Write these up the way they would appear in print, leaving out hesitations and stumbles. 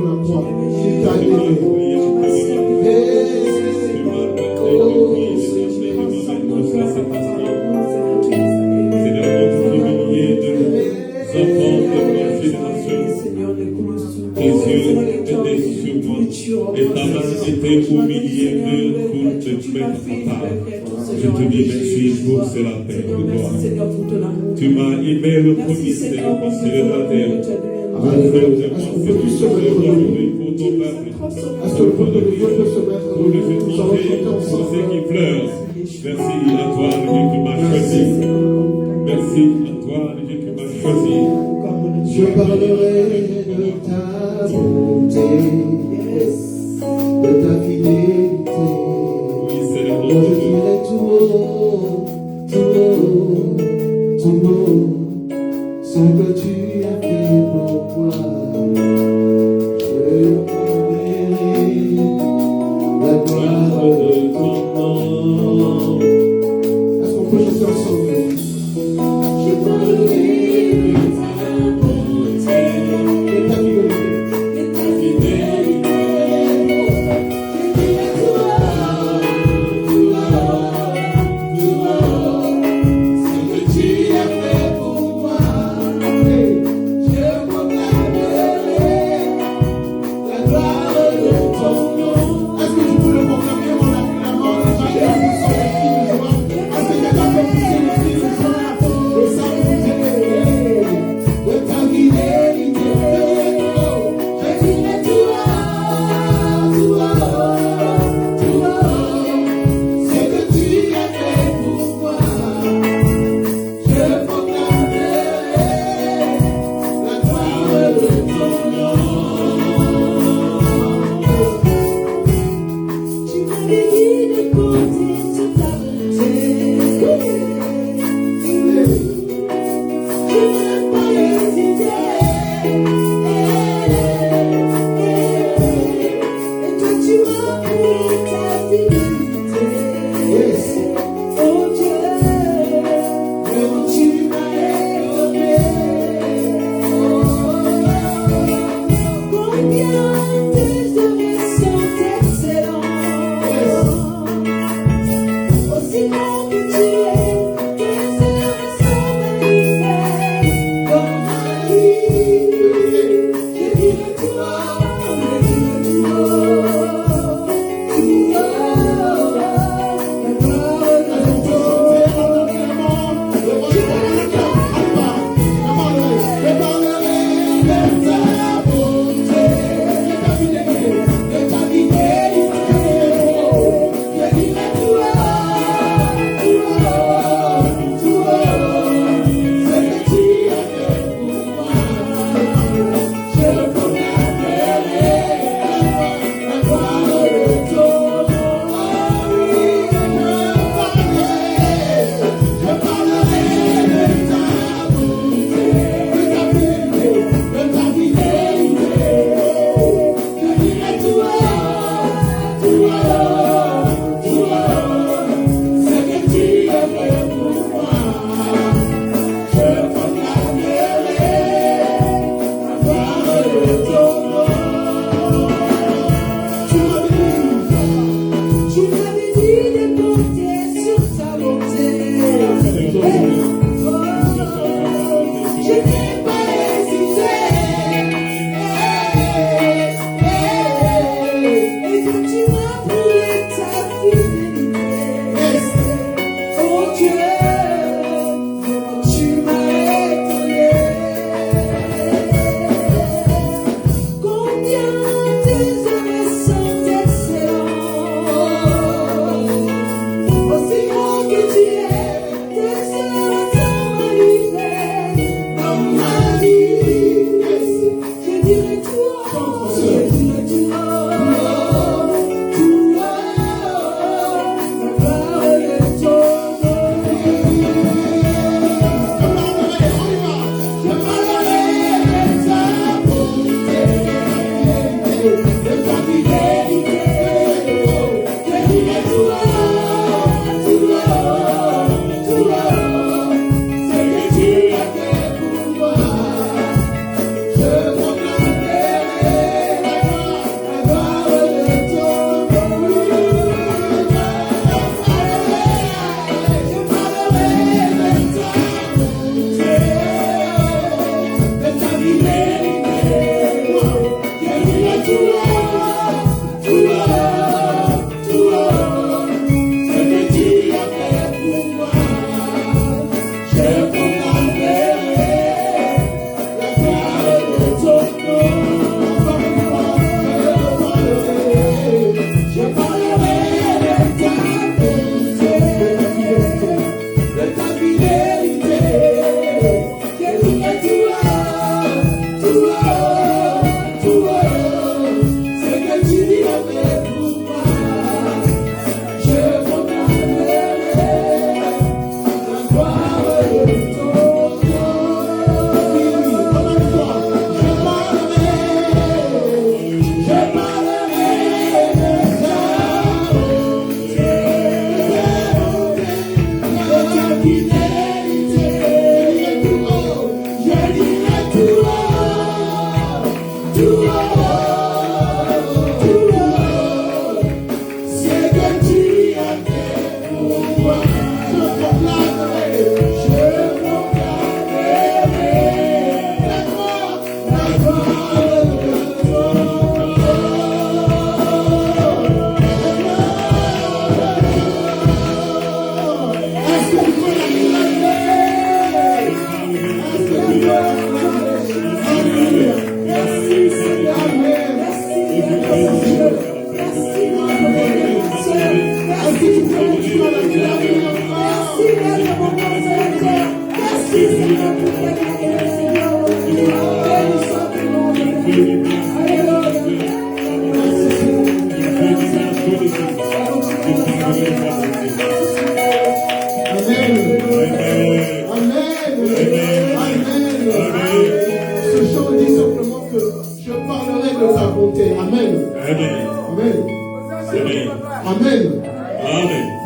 la croix. Il t'a libéré. Et ta main était humiliée pour te mettre à part. Je te dis merci pour cela, Père de gloire. Tu m'as aimé le premier Seigneur de la terre. Pour ton peuple. Pour les étrangers, pour ceux qui pleurent. Merci à toi, le Dieu qui m'a choisi. Merci à toi, le Dieu qui m'a choisi. Je parlerai de ta bonté, de ta fidélité. Oui, Seigneur, je dirai tout haut, ce que tu as fait pour moi. Je parlerai la gloire de ton nom. Est-ce qu'on peut chanter ensemble? Je parlerai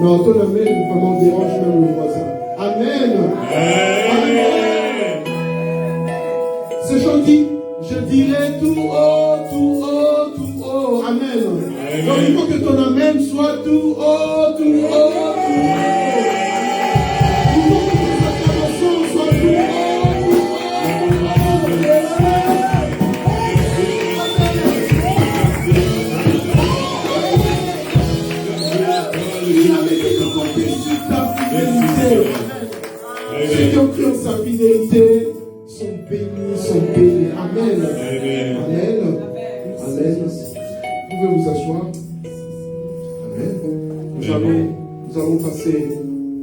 Non, ton amen vraiment dérange même le voisin. Amen. Amen. Ce chant dit, je dirai tout haut, tout haut, tout haut. Amen. Donc il faut que ton amen soit tout haut, tout haut, tout haut. Il faut que tes acclamations soient tout haut, tout haut. Ceux qui ont cru en sa fidélité sont bénis, sont bénis. Amen. Amen. Amen. Vous pouvez vous asseoir. Amen. Nous allons passer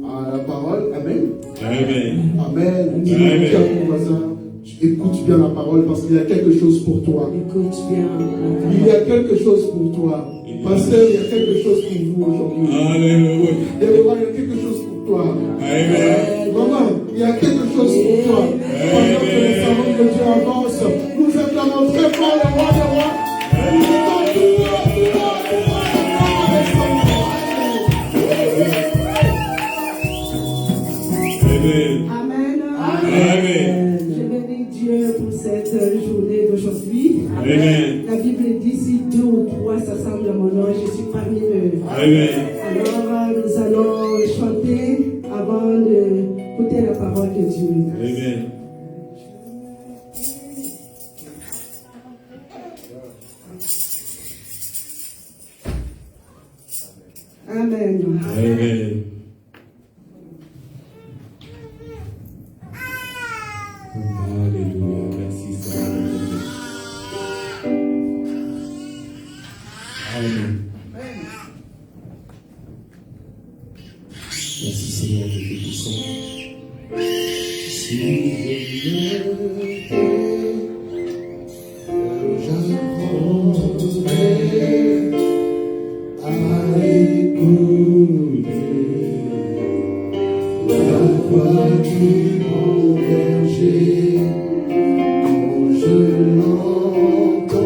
à la parole. Amen. Amen. Amen. Dis à ton voisin, écoute bien la parole parce qu'il y a quelque chose pour toi. Écoute bien. Il y a quelque chose pour toi. Pasteur, il y a quelque chose pour vous aujourd'hui. Alléluia. Il y a quelque chose pour toi. Amen. Maman, il y a quelque chose pour toi. Pendant que les salons de Dieu avancent, nous acclamons très fort le roi des rois. Et nous mettons tout Amen. Amen. Je bénis Dieu pour cette journée d'aujourd'hui. Amen. La Bible dit si deux ou trois s'assemblent à mon nom, je suis parmi eux. Amen. Alors nous allons chanter avant d'écouter la parole de Dieu. Amen. Amen. Amen. Alléluia. Merci Seigneur. Amen. Merci Seigneur de tout puissant. Si j'apprendrai à écouter la voix du bon berger, quand je l'entends,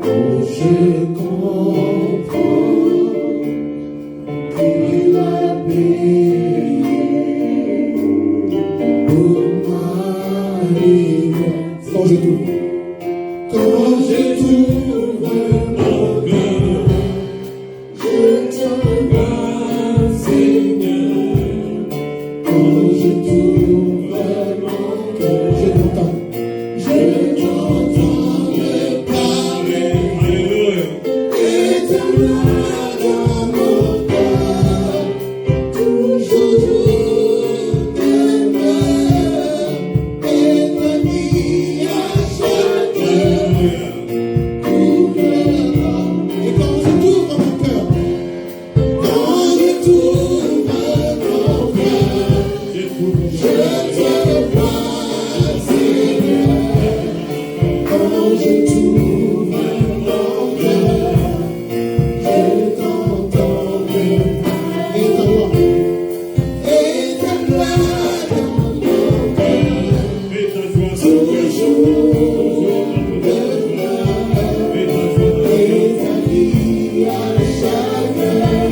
quand je comprends qu'il a payé pour ma vie. Quand je trouve mon cœur, je te vois, Seigneur. Quand je trouve mon cœur, je t'entends me parler. Et te vois dans mon cœur, toujours demeure, établi à chaque heure. Et quand je t'ouvre mon cœur, quand je t'ouvre mon cœur, je te vois, Seigneur. Quand je t'ouvre mon cœur, je t'entends me parler. Et ta gloire dans mon cœur, toujours demeure, établi à chaque heure.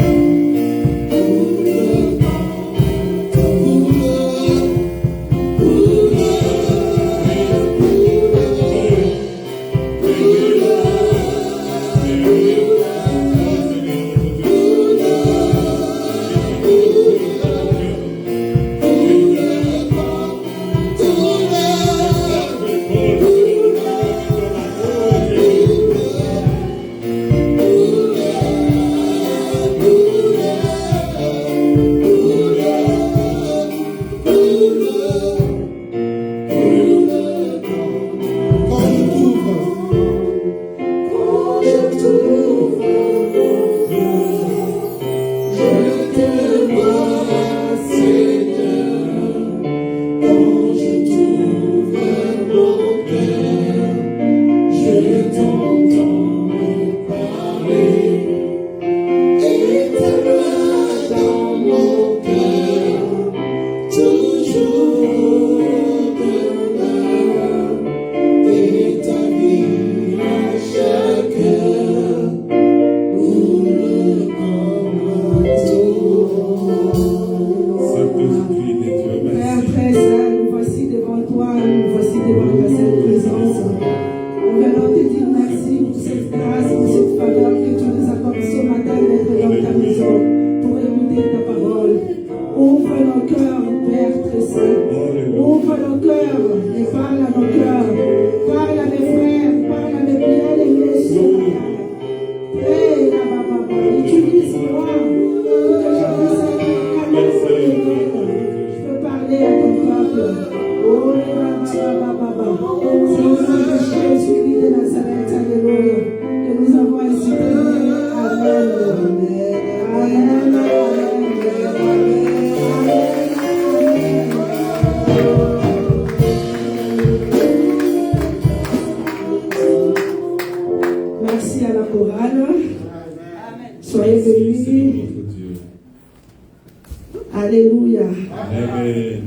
Alléluia. Amen.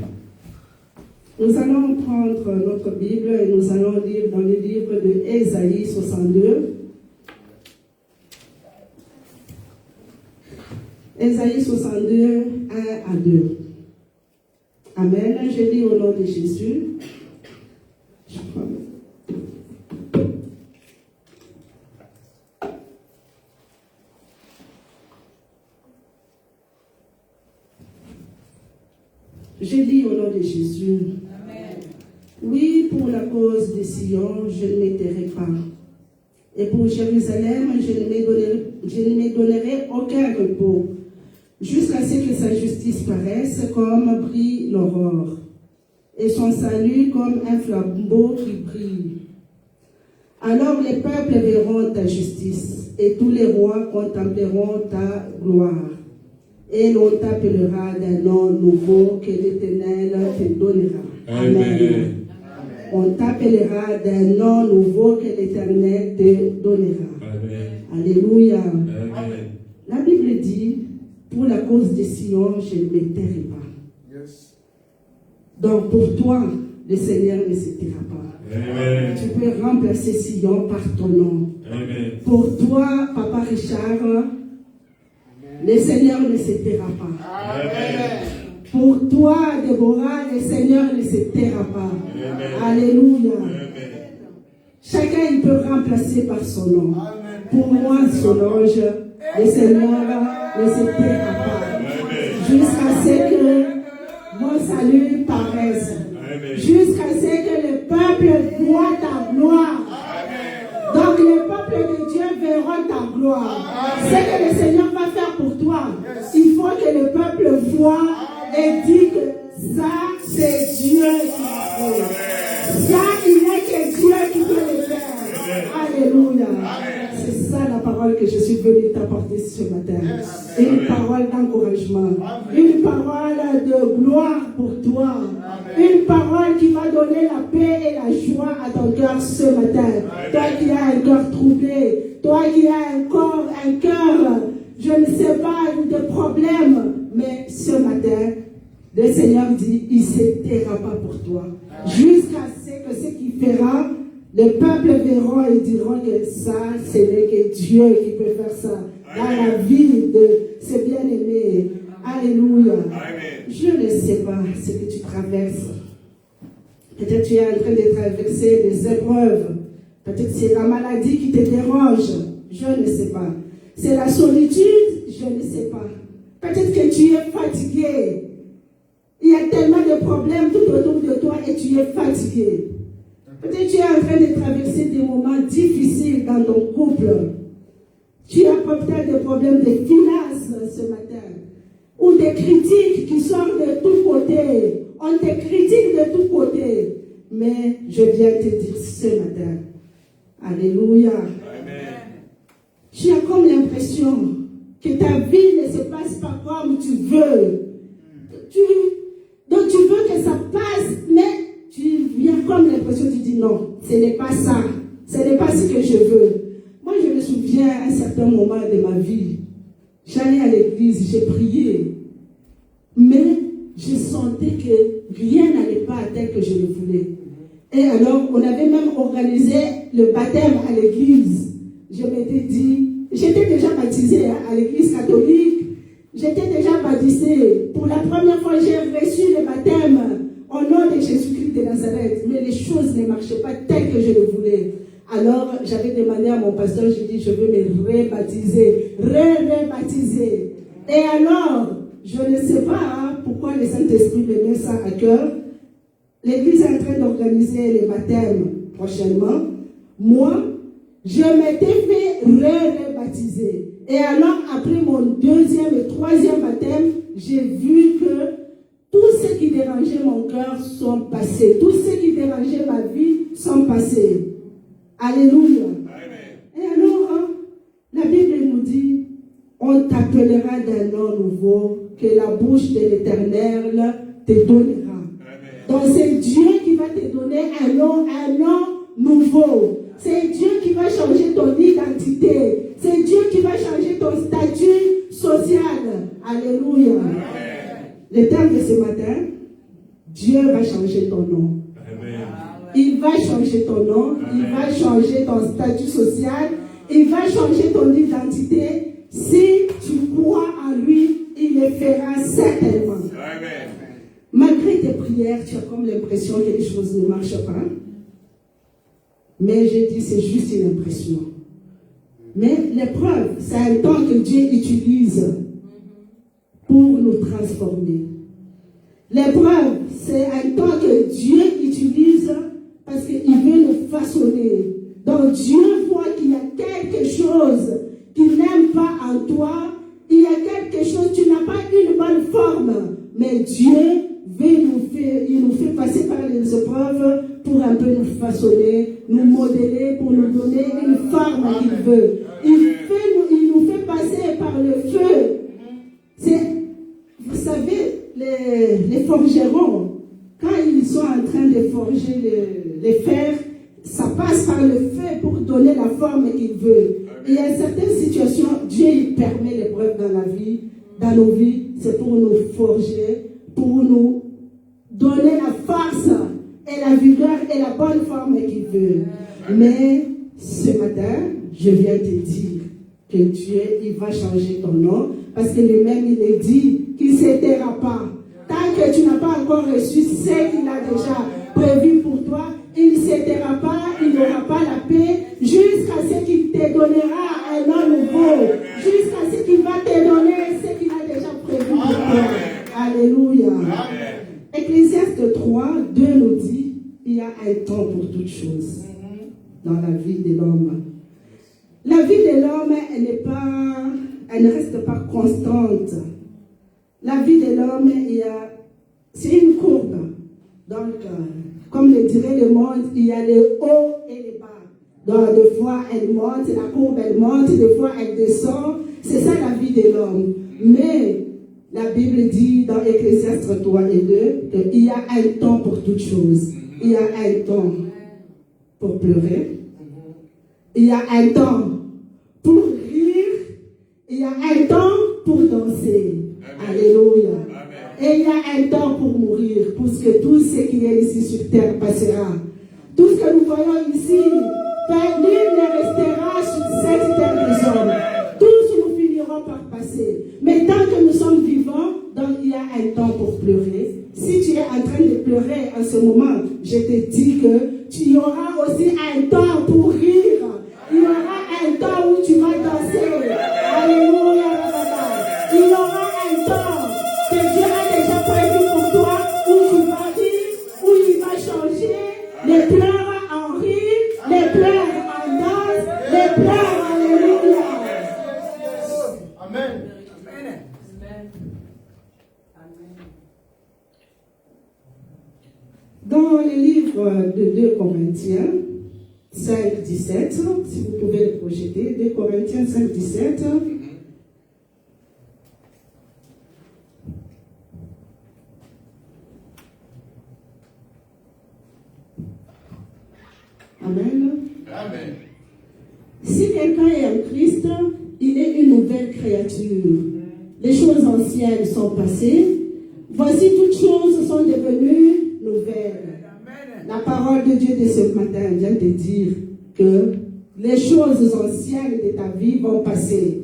Nous allons prendre notre Bible et nous allons lire dans le livre de Ésaïe 62. Ésaïe 62, 1 à 2. Amen. Je lis au nom de Jésus. Je lis au nom de Jésus. Amen. Oui, pour la cause de Sion, je ne m'étairai pas. Et pour Jérusalem, je ne me donnerai aucun repos, jusqu'à ce que sa justice paraisse comme brille l'aurore, et son salut comme un flambeau qui brille. Alors les peuples verront ta justice, et tous les rois contempleront ta gloire. Et l'on t'appellera d'un nom nouveau que l'Éternel te donnera. Amen. Amen. On t'appellera d'un nom nouveau que l'Éternel te donnera. Amen. Alléluia. Amen. La Bible dit, pour la cause de Sion, je ne m'étairai pas. Yes. Donc pour toi, le Seigneur ne se taira pas. Amen. Tu peux remplacer Sion par ton nom. Amen. Pour toi, Papa Richard, le Seigneur ne se taira pas. Amen. Pour toi, Déborah, le Seigneur ne se taira pas. Amen. Alléluia. Amen. Chacun il peut remplacer par son nom. Amen. Pour moi, Solange, le Seigneur ne se taira pas. Jusqu'à ce que mon salut paraisse. Amen. Jusqu'à ce que le peuple voit ta gloire. Amen. Donc le peuple de Dieu verra ta gloire. Amen. Ce que le Seigneur va faire pour toi, il faut que le peuple voit et dise que ça, c'est Dieu qui l'a fait. Ça, il n'est que Dieu qui peut le faire. Alléluia. C'est ça la parole que je suis venue t'apporter ce matin. Une parole d'encouragement. Une parole de gloire pour toi. Une parole qui va donner la paix et la joie à ton cœur ce matin. Toi qui as un cœur troublé. Toi qui as un cœur, je ne sais pas, de problème. Mais ce matin, le Seigneur dit, il ne se taira pas pour toi. Jusqu'à ce qu'il fera, le peuple verra et diront que ça, ce n'est que Dieu qui peut faire ça. Dans la vie de ses bien-aimés. Alléluia. Amen. Je ne sais pas ce que tu traverses. Peut-être tu es en train de traverser des épreuves. Peut-être c'est la maladie qui te dérange. Je ne sais pas. C'est la solitude. Je ne sais pas. Peut-être que tu es fatigué. Il y a tellement de problèmes tout autour de toi et tu es fatigué. Peut-être que tu es en train de traverser des moments difficiles dans ton couple. Tu as peut-être des problèmes de finances ce matin. Ou des critiques qui sortent de tous côtés. On te critique de tous côtés. Mais je viens te dire ce matin. Alléluia. Amen. Tu as comme l'impression que ta vie ne se passe pas comme tu veux. Donc tu veux que ça passe, mais tu viens comme l'impression, tu dis non, ce n'est pas ça. Ce n'est pas ce que je veux. Moi, je me souviens à un certain moment de ma vie. J'allais à l'église, j'ai prié. Mais je sentais que rien n'allait pas tel que je le voulais. Et alors, on avait même organisé le baptême à l'église. Je m'étais dit, j'étais déjà baptisée à l'église catholique. J'étais déjà baptisée. Pour la première fois, j'ai reçu le baptême au nom de Jésus-Christ de Nazareth. Mais les choses ne marchaient pas telles que je le voulais. Alors, j'avais demandé à mon pasteur, j'ai dit, je veux me rebaptiser. Rebaptiser. Et alors, je ne sais pas pourquoi le Saint-Esprit me met ça à cœur. L'église est en train d'organiser les baptêmes prochainement. Moi, je m'étais fait rebaptiser. Et alors, après mon deuxième et troisième baptême, j'ai vu que tout ce qui dérangeait mon cœur sont passés. Tout ce qui dérangeait ma vie sont passés. Alléluia. Amen. Et alors, la Bible nous dit, on t'appellera d'un nom nouveau que la bouche de l'Éternel te donnera. Amen. Donc c'est Dieu qui va te donner un nom nouveau. C'est Dieu qui va changer ton identité. C'est Dieu qui va changer ton statut social. Alléluia. Amen. Le terme de ce matin, Dieu va changer ton nom. Amen. Il va changer ton nom, il va changer ton statut social, il va changer ton identité. Si tu crois en lui, il le fera certainement. Amen. Malgré tes prières, tu as comme l'impression que les choses ne marchent pas. Mais je dis, c'est juste une impression. Mais l'épreuve, c'est un temps que Dieu utilise pour nous transformer. L'épreuve, c'est un temps que Dieu utilise parce qu'il veut nous façonner. Donc Dieu voit qu'il y a quelque chose qu'il n'aime pas en toi. Il y a quelque chose, tu n'as pas une bonne forme. Mais Dieu il nous fait passer par les épreuves pour un peu nous façonner, nous modeler, pour nous donner une forme qu'il veut. Il nous fait passer par le feu. Vous savez, les forgerons, quand ils sont en train de forger les fers, ça passe par le feu pour donner la forme qu'il veut. Et il y a certaines situations, Dieu il permet l'épreuve dans nos vies, c'est pour nous forger, pour nous donner la force et la vigueur et la bonne forme qu'il veut. Mais ce matin, je viens te dire que Dieu, il va changer ton nom, parce que lui-même, il est dit qu'il ne s'éteindra pas. Tant que tu n'as pas encore reçu ce qu'il a déjà prévu pour toi, il ne s'éteindra pas, il n'aura pas la paix, jusqu'à ce qu'il te donnera un nom nouveau, jusqu'à ce qu'il va te donner ce qu'il a déjà prévu pour toi. Alléluia. Ecclésiaste 3, 2 nous dit, il y a un temps pour toutes choses dans la vie de l'homme. La vie de l'homme, elle ne reste pas constante. La vie de l'homme, c'est une courbe. Donc, comme le dirait le monde, il y a les hauts et les bas. Donc, des fois, elle monte, la courbe, elle monte, des fois, elle descend. C'est ça la vie de l'homme. Mais la Bible dit dans Ecclésiaste 3 et 2 qu'il y a un temps pour toutes choses. Il y a un temps pour pleurer. Il y a un temps pour rire. Il y a un temps pour danser. Amen. Alléluia. Amen. Et il y a un temps pour mourir, puisque tout ce qui est ici sur terre passera. Tout ce que nous voyons ici, nul ne restera sur cette terre des hommes. Tous nous finirons par passer. Mais tant que nous sommes vivants, donc il y a un temps pour pleurer. Si tu es en train de pleurer en ce moment, je te dis que tu y auras aussi un temps pour rire. Il y aura un temps où tu vas danser. Alléluia. Il y aura un temps que Dieu a déjà prévu pour toi où tu vas rire, où il va changer les pleurs en rire, les pleurs en danse, les pleurs. Alléluia. Amen. Dans le livre de 2 Corinthiens 5, 17, si vous pouvez le projeter, 2 Corinthiens 5, 17. Amen. Amen. Si quelqu'un est en Christ, il est une nouvelle créature. Les choses anciennes sont passées. Voici toutes choses sont devenues nouvelles. La parole de Dieu de ce matin vient de dire que les choses anciennes de ta vie vont passer.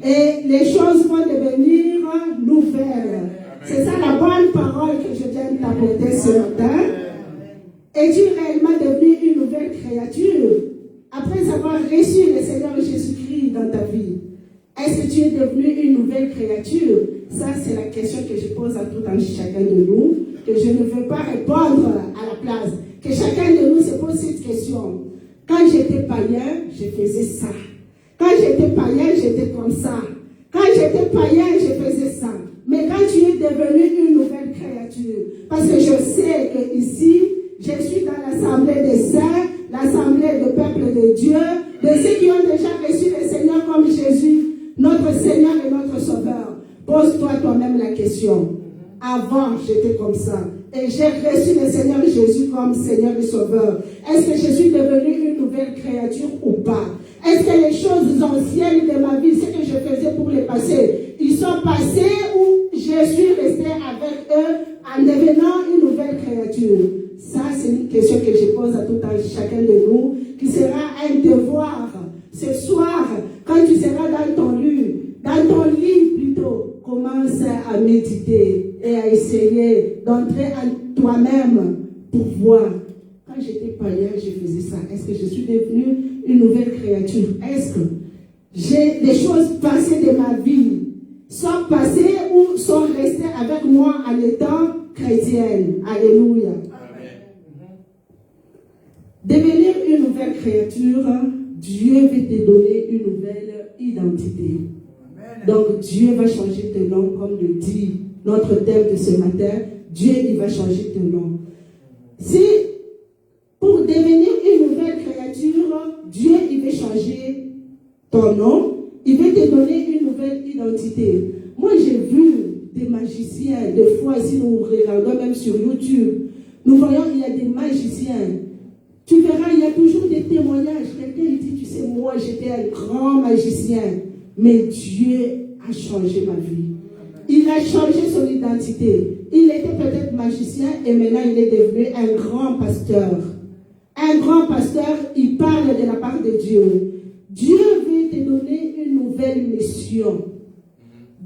Et les choses vont devenir nouvelles. C'est ça la bonne parole que je viens de t'apporter ce matin. Es-tu réellement devenu une nouvelle créature après avoir reçu le Seigneur Jésus-Christ dans ta vie? Est-ce que tu es devenu une nouvelle créature? Ça, c'est la question que je pose à tout un chacun de nous, que je ne veux pas répondre à la place. Que chacun de nous se pose cette question. Quand j'étais païen, je faisais ça. Quand j'étais païen, j'étais comme ça. Quand j'étais païen, je faisais ça. Mais quand tu es devenu une nouvelle créature, parce que je sais que ici, je suis dans l'assemblée des saints, l'assemblée du peuple de Dieu, de ceux qui ont déjà reçu le Seigneur comme Jésus, notre Seigneur et notre Sauveur. Pose-toi toi-même la question. Avant, j'étais comme ça. Et j'ai reçu le Seigneur Jésus comme Seigneur et Sauveur. Est-ce que je suis devenue une nouvelle créature ou pas? Est-ce que les choses anciennes de ma vie, ce que je faisais pour les passer, ils sont passés ou je je suis resté avec eux en devenant une nouvelle créature. Ça, c'est une question que je pose à tout chacun de nous, qui sera un devoir. Ce soir, quand tu seras dans ton lit plutôt, commence à méditer et à essayer d'entrer en toi-même pour voir. Quand j'étais païen, je faisais ça. Est-ce que je suis devenue une nouvelle créature? Est-ce que j'ai des choses passées de ma vie sont passées ou sont restées avec moi en étant chrétienne? Alléluia. Devenir une nouvelle créature, Dieu veut te donner une nouvelle identité. Donc Dieu va changer ton nom, comme le dit notre thème de ce matin. Dieu, il va changer ton nom. Si pour devenir une nouvelle créature, Dieu, il veut changer ton nom, il veut te donner une nouvelle identité. Moi, j'ai vu des magiciens, des fois, si nous regardons même sur YouTube, nous voyons qu'il y a des magiciens. Tu verras, il y a toujours des témoignages. Quelqu'un dit, tu sais, moi, j'étais un grand magicien, mais Dieu a changé ma vie. Il a changé son identité. Il était peut-être magicien et maintenant il est devenu un grand pasteur. Un grand pasteur, il parle de la part de Dieu. Dieu veut te donner une nouvelle mission.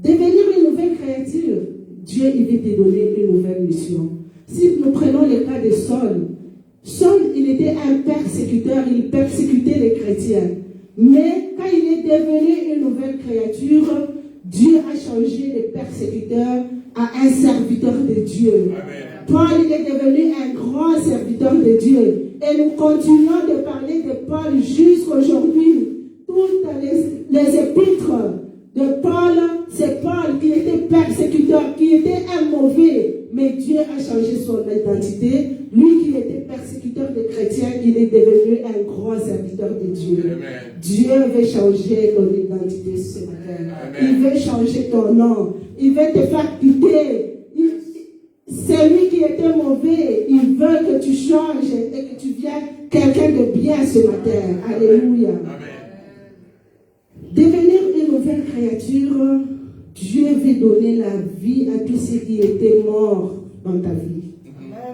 Devenir une nouvelle créature, Dieu il veut te donner une nouvelle mission. Si nous prenons le cas de Saul, il était un persécuteur, il persécutait les chrétiens. Mais quand il est devenu une nouvelle créature, Dieu a changé le persécuteur à un serviteur de Dieu. Amen. Paul, il est devenu un grand serviteur de Dieu. Et nous continuons de parler de Paul jusqu'aujourd'hui. Toutes les épîtres de Paul, c'est Paul qui était persécuteur, qui était un mauvais. Mais Dieu a changé son identité. Lui qui était persécuteur des chrétiens, il est devenu un grand serviteur de Dieu. Amen. Dieu veut changer ton identité ce matin. Amen. Il veut changer ton nom. Il veut te faire quitter. C'est lui qui était mauvais. Il veut que tu changes et que tu viennes quelqu'un de bien ce matin. Alléluia. Amen. Devenir une nouvelle créature, Dieu veut donner la vie à tous ceux qui étaient morts dans ta vie.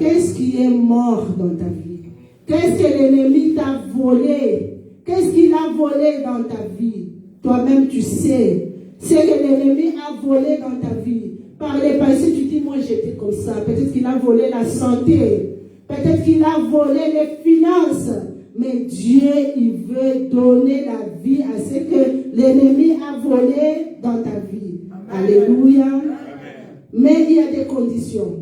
Qu'est-ce qui est mort dans ta vie? Qu'est-ce que l'ennemi t'a volé? Qu'est-ce qu'il a volé dans ta vie? Toi-même, tu sais. C'est que l'ennemi a volé dans ta vie. Par le passé, tu dis, moi j'étais comme ça. Peut-être qu'il a volé la santé. Peut-être qu'il a volé les finances. Mais Dieu, il veut donner la vie à ce que l'ennemi a volé dans ta vie. Amen. Alléluia. Amen. Mais il y a des conditions.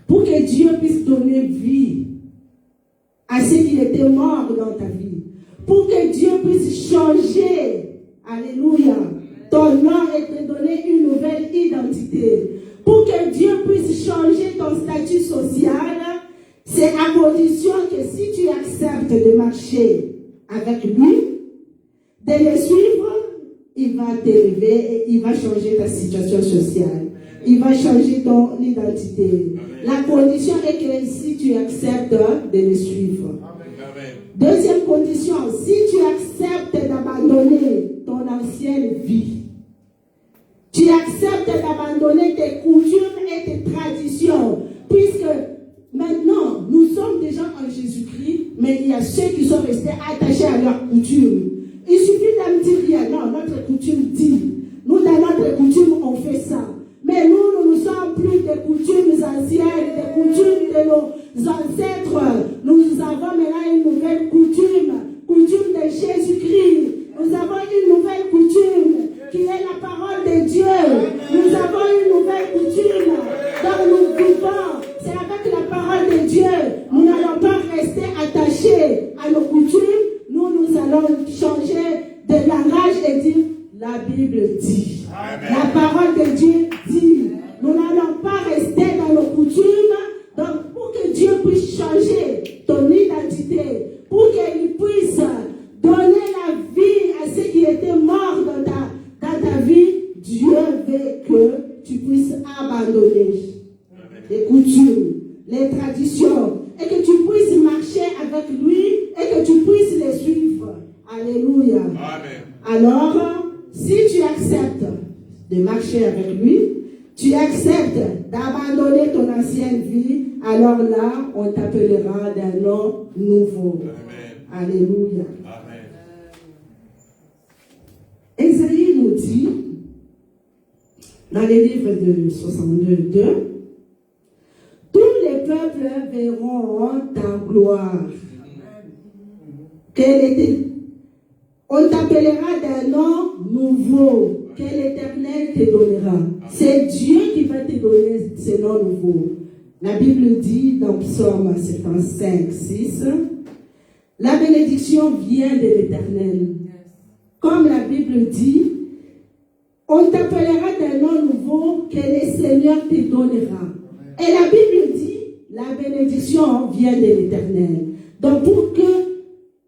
Pour que Dieu puisse donner vie à ceux qui étaient morts dans ta vie. Pour que Dieu puisse changer, alléluia, ton nom et te donner une nouvelle identité. Pour que Dieu puisse changer ton statut social, c'est à condition que si tu acceptes de marcher avec lui, de le suivre, il va t'élever et il va changer ta situation sociale. Il va changer ton identité. La condition est que si tu acceptes de le suivre. Deuxième condition, si tu acceptes d'abandonner ton ancienne vie, tu acceptes d'abandonner tes coutumes et tes traditions, puisque maintenant, nous sommes déjà en Jésus-Christ, mais il y a ceux qui sont restés attachés à leurs coutumes. Il suffit de me dire rien. Non, notre coutume dit. Nous, dans notre coutume, on fait ça. Mais nous ne sommes plus des coutumes anciennes, des coutumes de nos ancêtres. Nous avons maintenant une nouvelle coutume de Jésus-Christ. Nous avons une nouvelle coutume qui est la parole de Dieu. Nous avons une nouvelle coutume dont nous vivons. C'est avec la parole de Dieu. Nous n'allons pas rester attachés à nos coutumes. Nous allons changer de langage et dire la Bible dit. Amen. La parole de Dieu dit. Nous n'allons pas rester dans nos coutumes. Donc, pour que Dieu puisse changer ton identité, pour qu'il puisse donner la vie à ceux qui étaient morts dans ta vie, Dieu veut que tu puisses abandonner les coutumes, les traditions, et que tu puisses marcher avec lui et que tu puisses les suivre. Alléluia. Amen. Alors, si tu acceptes de marcher avec lui, tu acceptes d'abandonner ton ancienne vie, alors là, on t'appellera d'un nom nouveau. Amen. Alléluia. Amen. Ésaïe nous dit, dans les livres de 62, tous les peuples verront ta gloire. On t'appellera d'un nom nouveau que l'Éternel te donnera. C'est Dieu qui va te donner ce nom nouveau. La Bible dit dans Psaume 75, 6, la bénédiction vient de l'Éternel. Comme la Bible dit, on t'appellera d'un nom nouveau que le Seigneur te donnera. Et la Bible dit, la bénédiction vient de l'Éternel. Donc pour que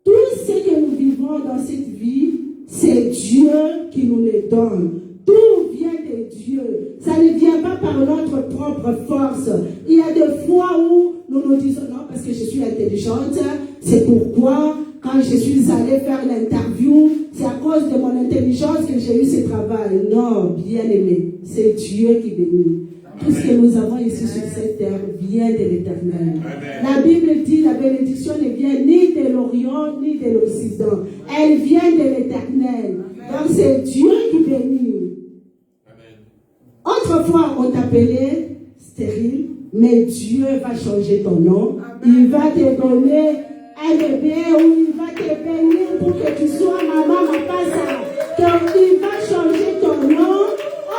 tout ce que nous vivons dans cette vie, c'est Dieu qui nous le donne. Tout vient de Dieu. Ça ne vient pas par notre propre force. Il y a des fois où nous nous disons, non, parce que je suis intelligente, c'est pourquoi quand je suis allée faire l'interview, c'est à cause de mon intelligence que j'ai eu ce travail. Non, bien aimé, c'est Dieu qui bénit. Tout ce que nous avons ici sur cette terre vient de l'Éternel. La Bible dit la bénédiction ne vient ni de l'Orient ni de l'Occident. Elle vient de l'Éternel. Donc c'est Dieu qui bénit. Autrefois, on t'appelait stérile, mais Dieu va changer ton nom. Il va te donner un bébé ou il va te bénir pour que tu sois maman, papa. Donc il va changer ton nom.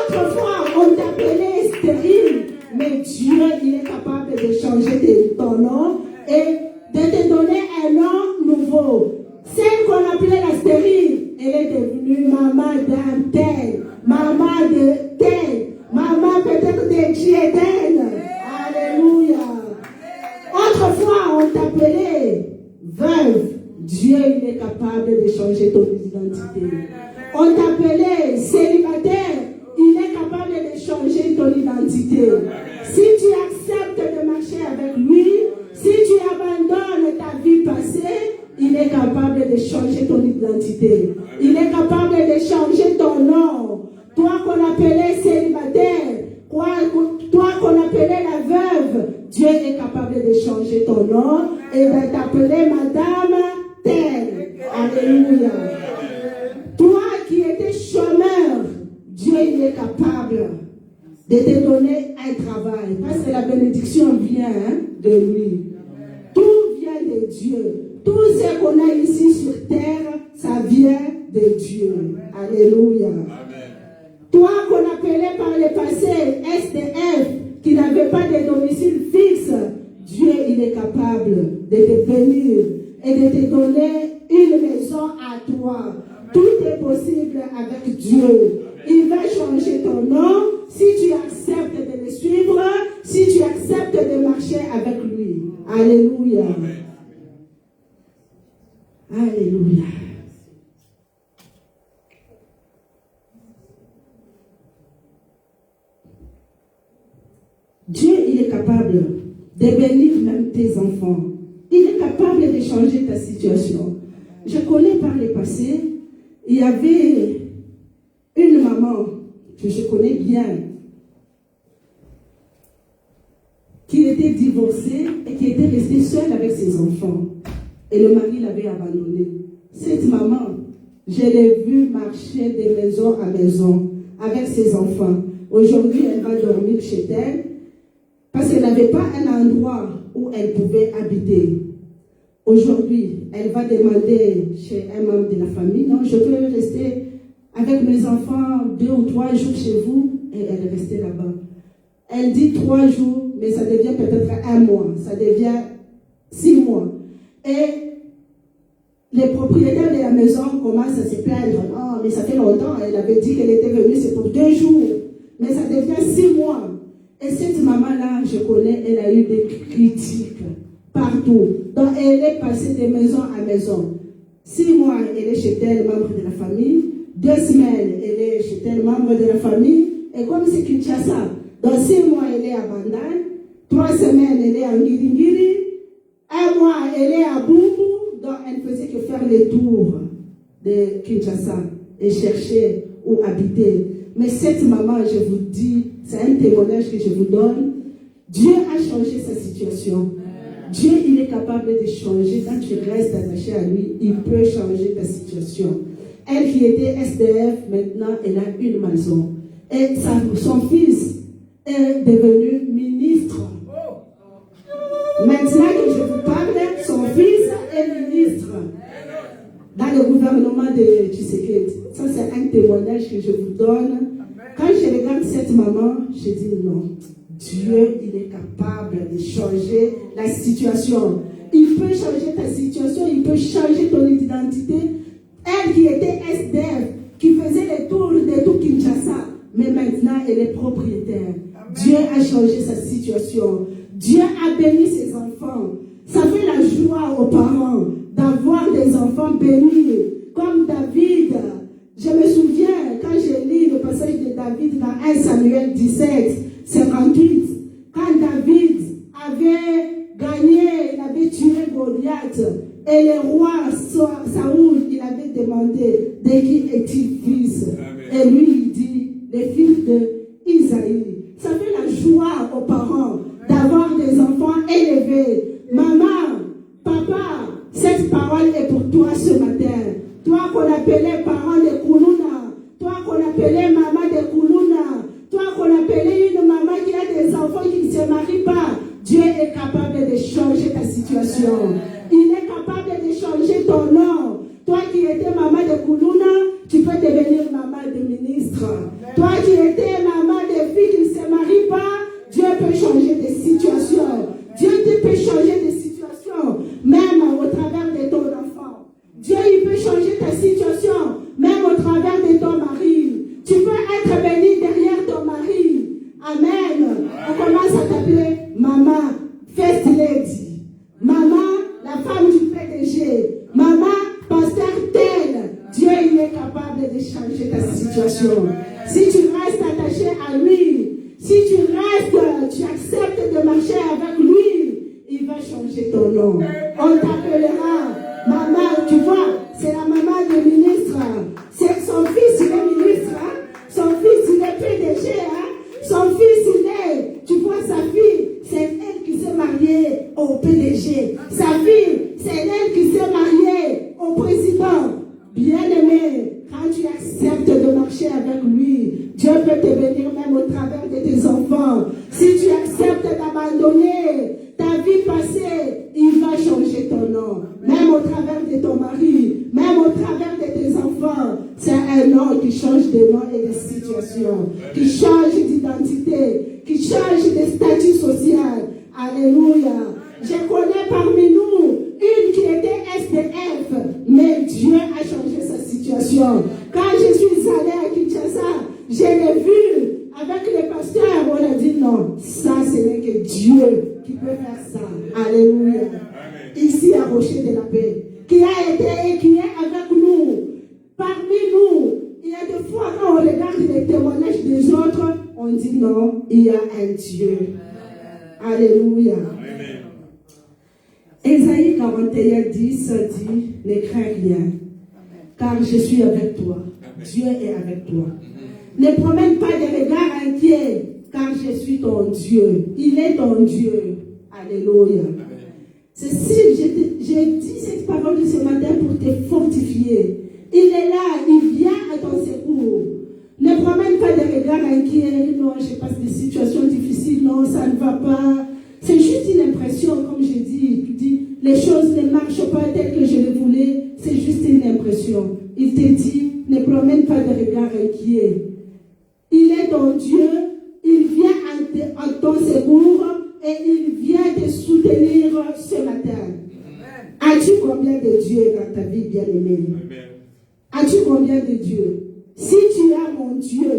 Autrefois, on t'appelait stérile, mais Dieu, il est capable de changer ton nom et de te donner un nom nouveau. Celle qu'on appelait la stérile, elle est devenue maman d'un tel, maman de tel, maman peut-être de Diéden. Alléluia. Autrefois, on t'appelait veuve. Dieu, il est capable de changer ton identité. On t'appelait célibataire. Il est capable de changer ton identité. Si tu acceptes de marcher avec lui, si tu abandonnes ta vie passée, il est capable de changer ton identité. Il est capable de changer ton nom. Toi qu'on appelait célibataire, toi qu'on appelait la veuve, Dieu est capable de changer ton nom et de t'appeler Madame telle. Alléluia. Toi qui étais chômeur, Dieu il est capable de te donner un travail. Parce que la bénédiction vient de lui. Tout vient de Dieu. Tout ce qu'on a ici sur terre, ça vient de Dieu. Alléluia. Amen. Toi qu'on appelait par le passé SDF, qui n'avait pas de domicile fixe, Dieu il est capable de te bénir et de te donner une maison à toi. Tout est possible avec Dieu. Il va changer ton nom si tu acceptes de le suivre, si tu acceptes de marcher avec lui. Alléluia. Amen. Alléluia. Dieu, il est capable de bénir même tes enfants. Il est capable de changer ta situation. Je connais par le passé, il y avait une maman que je connais bien qui était divorcée et qui était restée seule avec ses enfants. Et le mari l'avait abandonnée. Cette maman, je l'ai vue marcher de maison à maison avec ses enfants. Aujourd'hui, elle va dormir chez elle parce qu'elle n'avait pas un endroit où elle pouvait habiter. Aujourd'hui, elle va demander chez un membre de la famille, non, je peux rester avec mes enfants 2 ou 3 jours chez vous, et elle est restée là-bas. Elle dit 3 jours, mais ça devient peut-être 1 mois, ça devient 6 mois. Et les propriétaires de la maison commencent à se plaindre. Oh, mais ça fait longtemps, elle avait dit qu'elle était venue, c'est pour 2 jours, mais ça devient 6 mois. Et cette maman-là, je connais, elle a eu des critiques partout. Donc, elle est passée de maison à maison. 6 mois, elle est chez elle, membre de la famille. 2 semaines, elle est chez elle, membre de la famille. Et comme c'est Kinshasa, dans 6 mois, elle est à Bandai. 3 semaines, elle est à Ngiringiri. 1 mois, elle est à Bumbu. Donc, elle ne faisait que faire les tours de Kinshasa et chercher où habiter. Mais cette maman, je vous dis, c'est un témoignage que je vous donne. Dieu a changé sa situation. Dieu, il est capable de changer. Quand tu restes attaché à lui, il peut changer ta situation. Elle qui était SDF, maintenant, elle a une maison. Et son fils est devenu ministre. Maintenant que je vous parle, son fils est ministre dans le gouvernement de Tshisekedi. Ça, c'est un témoignage que je vous donne. Quand je regarde cette maman, je dis non. Dieu, il est capable de changer la situation. Il peut changer ta situation, il peut changer ton identité. Elle qui était SDF, qui faisait les tours de tout Kinshasa, mais maintenant elle est propriétaire. Dieu a changé sa situation. Dieu a béni ses enfants. Ça fait la joie aux parents d'avoir des enfants bénis, comme David. Je me souviens, quand j'ai lu le passage de David dans 1 Samuel 17, 58, quand David avait gagné, il avait tué Goliath, et le roi Saoul, il avait demandé de qui est-il fils. Et lui, il dit, le fils d'Isaïe. Ça fait la joie aux parents d'avoir des enfants élevés. Maman, papa, cette parole est pour toi ce matin. Toi qu'on appelait parent de Koulouna, toi qu'on appelait maman de Koulouna, toi qu'on appelait une maman qui a des enfants qui ne se marient pas, Dieu est capable de changer ta situation. Il est capable de changer ton nom. Toi qui étais maman de Koulouna, tu peux devenir maman de ministre. Toi qui étais maman de filles qui ne se marient pas, Dieu peut changer des situations. Dieu peut changer des situations, même au travers de ton enfant. Dieu, il peut changer ta situation, même au travers de ton mari. Tu peux être béni derrière ton mari. Amen. On commence à t'appeler maman, first lady. Maman, la femme du PDG. Maman, pasteur tel. Dieu, il est capable de changer ta situation. Si tu restes attaché à lui, si tu restes, tu acceptes de marcher avec lui, il va changer ton nom. On t'appellera maman, tu vois, c'est la maman du ministre. C'est son fils, il est ministre. Hein? Son fils, il est PDG. Hein? Son fils, il est, tu vois, sa fille, c'est elle qui s'est mariée au PDG. Sa fille, c'est elle qui s'est mariée au président. Bien-aimé, quand tu acceptes de marcher avec lui, Dieu peut te bénir même au travers de tes enfants. Si tu acceptes d'abandonner ta vie passée, il va changer ton nom. Même au travers de ton mari, même au travers de tes enfants. C'est un nom qui change de nom et de situation, qui change d'identité, qui change de statut social. Alléluia. Je connais parmi nous une qui était SDF, mais Dieu a changé sa situation. Quand je suis allée à Kinshasa, je l'ai vu avec les pasteurs, on a dit non, ça ce n'est que Dieu qui peut faire ça. Alléluia. Ici à Rocher de la Paix, qui a été et qui est avec nous, parmi nous. Il y a des fois quand on regarde les témoignages des autres, on dit non, il y a un Dieu. Alléluia. Ésaïe 41, 10 dit, ne crains rien, car je suis avec toi. Dieu est avec toi. Ne promène pas de regards inquiets, car je suis ton Dieu. Il est ton Dieu. Alléluia. Ceci, j'ai dit cette parole de ce matin pour te fortifier. Il est là, il vient à ton secours. Ne promène pas de regards inquiets. Non, je passe des situations difficiles. Non, ça ne va pas. C'est juste une impression, comme je dis. Tu dis, les choses ne marchent pas telles que je le voulais. C'est juste une impression. Il te dit, ne promène pas de regards inquiets. Il est ton Dieu. Il vient en ton secours et il vient te soutenir ce matin. As-tu combien de dieux dans ta vie, bien-aimé? As-tu combien de dieux? Si tu as mon Dieu,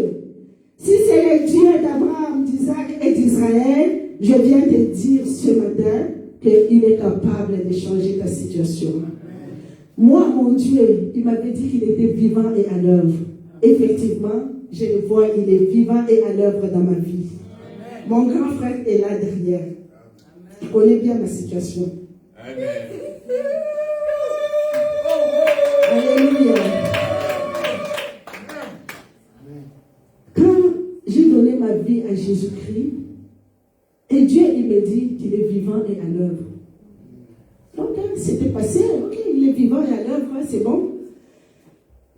si c'est le Dieu d'Abraham, d'Isaac et d'Israël, je viens te dire ce matin qu'il est capable de changer ta situation. Moi, mon Dieu, il m'avait dit qu'il était vivant et à l'œuvre. Effectivement, je le vois, il est vivant et à l'œuvre dans ma vie. Mon grand frère est là derrière. Il connaît bien ma situation. Alléluia. ma vie à Jésus-Christ. Et Dieu, il me dit qu'il est vivant et à l'œuvre. Donc, c'était passé, ok, il est vivant et à l'œuvre, c'est bon.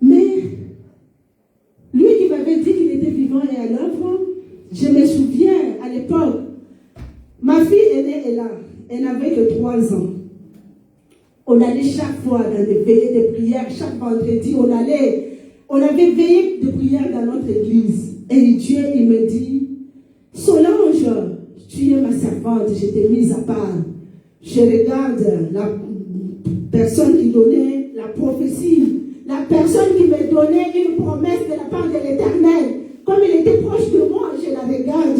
Mais, lui qui m'avait dit qu'il était vivant et à l'œuvre, je me souviens, à l'époque, ma fille aînée est là, elle n'avait que 3 ans. On allait chaque fois dans des veillées de prière, chaque vendredi, on avait veillé de prière dans notre église. Et Dieu, il me dit, Solange, tu es ma servante, je t'ai mise à part. Je regarde la personne qui donnait la prophétie, la personne qui me donnait une promesse de la part de l'Éternel. Comme elle était proche de moi, je la regarde.